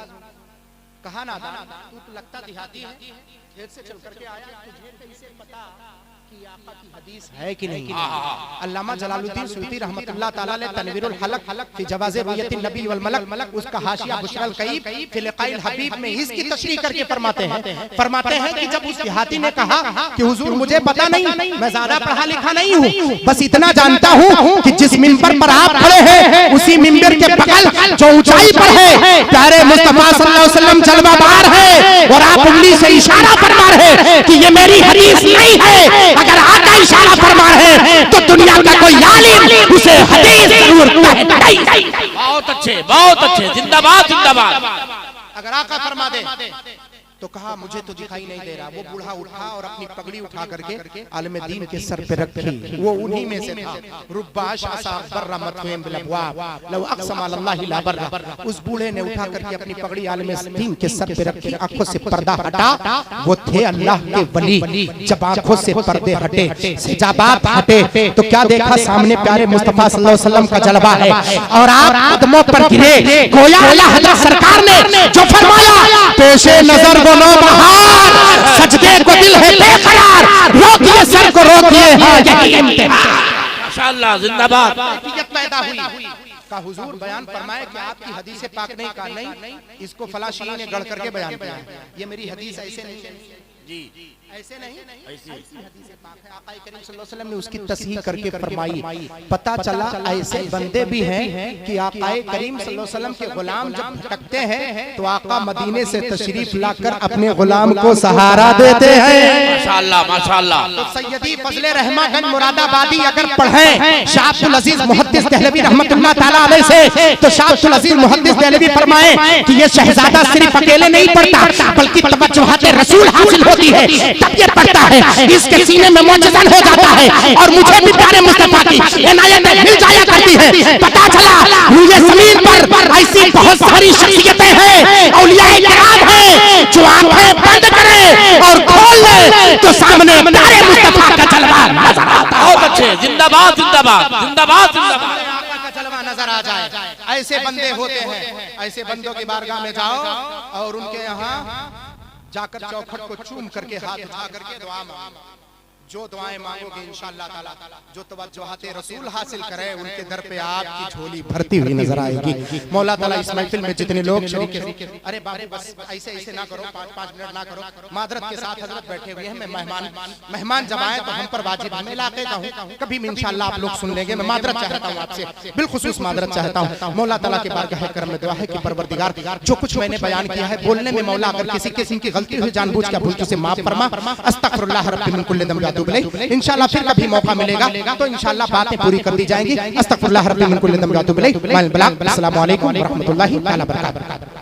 कहा ना तू तो लगता देहाती है, खेत से चल करके आया, तुझे कैसे पता कि आका की हदीस है कि नहीं। अल्लामा जलालुद्दीन सुयूती रहमतुल्लाह ताला ने तनवीरुल हलक फी जवाज़े रुयतिन नबी वल मलक उसका हाशिया बुशरल कईब फी लिक़ाइल हबीब में इसकी तशरीह करके फरमाते हैं कि जब उस देहाती ने कहा कि हुजूर मुझे पता नहीं, मैं ज्यादा पढ़ा लिखा नहीं हूँ, बस इतना जानता हूँ कि जिस मिंबर पर आप खड़े हैं उसी मिंबर के बगल जो ऊंचाई पर है प्यारे मुस्तफा सल्लल्लाहु अलैहि वसल्लम जलवाबार है और आप उंगली से इशारा फरमा रहे हैं कि ये मेरी हदीस नहीं है। अगर आका इशारा फरमा रहे हैं तो दुनिया का कोई आलिम उसे हदीस जरूर कहता है। बहुत अच्छे जिंदाबाद जिंदाबाद। अगर आका फरमा दे तो कहा मुझे तो दिखाई नहीं दे रहा। वो बूढ़ा उठा और अपनी पगड़ी उठा करके आलिम दीन के सर पे रखी। वो उन्हीं में से था। रुब्बा शसा अकबर मत्तूम बिल अबवाब लौ अक़सम अल्लाह ला अबर्रा। उस बूढ़े ने उठा करके अपनी पगड़ी आलिम दीन के सर पे रखी, आंखों से पर्दा हटा। वो थे अल्लाह के वली। जब आंखों से पर्दे हटे, हिजाबात हटे तो क्या देखा? सामने प्यारे मुस्तफा सल्लल्लाहु अलैहि वसल्लम का जलवा है और आप कदमों पर गिरे। गोया अल्लाह हज़रत सरकार ने जो फरमाया पेशे नजर सजदे को दिल है बेकरार, रोकिए सर को रोकिए। माशाअल्लाह जिंदाबाद। पैदा हुई का हुजूर बयान फरमाए कि आपकी हदीस पाक नहीं कहा नहीं, इसको फला शीई ने गढ़ करके बयान किया। ये मेरी हदीस ऐसे नहीं जी, ऐसे नहीं, ऐसी हदीस पाक है। आका करीम सल्लल्लाहु अलैहि वसल्लम ने उसकी तस्हीह करके फरमाई। पता चला ऐसे बंदे भी हैं कि आका करीम सल्लल्लाहु अलैहि वसल्लम के गुलाम जब भटकते हैं तो आका मदीने से तशरीफ लाकर अपने गुलाम को सहारा देते हैं। माशाअल्लाह माशाअल्लाह। तो सैयदी फजले रहमागंज मुरादाबादी अगर पढ़ें शाह अब्दुल अजीज मुहद्दिस देहलवी रहमतुल्लाह ताला अलैह से तो शाह अब्दुल अजीज मुहद्दिस देहलवी फरमाए कि ये शहजादा सिर्फ अकेले नहीं पढ़ता बल्कि तवज्जुहात रसूल हासिल होती है तब ये पढ़ता है। इसके सीने में मौजज़न हो जाता है और मुझे भी प्यारे मुस्तफा की इनायत मिल जाया करती है। पता चला मुझे ज़मीन पर ऐसी बहुत सारी शख्सियतें हैं, औलियाए किराम हैं जो आंखें बंद करें और खोल ले तो सामने प्यारे मुस्तफा का जलवा नजर आता है। बहुत अच्छे जिंदाबाद जिंदाबाद जिंदाबाद जिंदाबाद। जलवा नजर आ जाए। ऐसे बंदे होते हैं, ऐसे बंदों की बारगाह में जाओ और उनके यहाँ जाकर चौखट को चूम करके हाथ उठा करके दुआ मांगो। जो दुआएं मांगोगे इंशाअल्लाह ताला जो तवज्जुहात रसूल हासिल करे उनके दर पे आपकी झोली भरती हुई नजर आएगी। मौला ताला इस महफिल में जितने लोग शरीक हैं, अरे बाबू बस ऐसे ऐसे ना करो, 5-5 मिनट ना करो। मादरत के साथ हजरत बैठे हुए हैं। मैं मेहमान जब आए तो हम पर वाजिब है। मैं इलाके का हूं, कभी भी इंशाअल्लाह आप लोग सुन लेंगे। मैं मादरत चाहता हूं आपसे, बिलखुसूस मादरत चाहता हूं। मौला ताला के बारगाह करम में दुआ है कि परवरदिगार जो कुछ मैंने बयान किया है बोलने में मौला अगर किसी किस्म की गलती हुई जानबूझ के भूल से माफ फरमा। अस्तगफिरुल्लाह रब्बी मिन कुल्ली दम इंशाअल्लाह फिर कभी मौका मिलेगा तो इंशाअल्लाह बातें पूरी कर दी जाएंगी। अस्तगफिरुल्लाह रब्बी मिन कुल्ली दम। अस्सलामु अलैकुम व रहमतुल्लाहि व बरकातहू।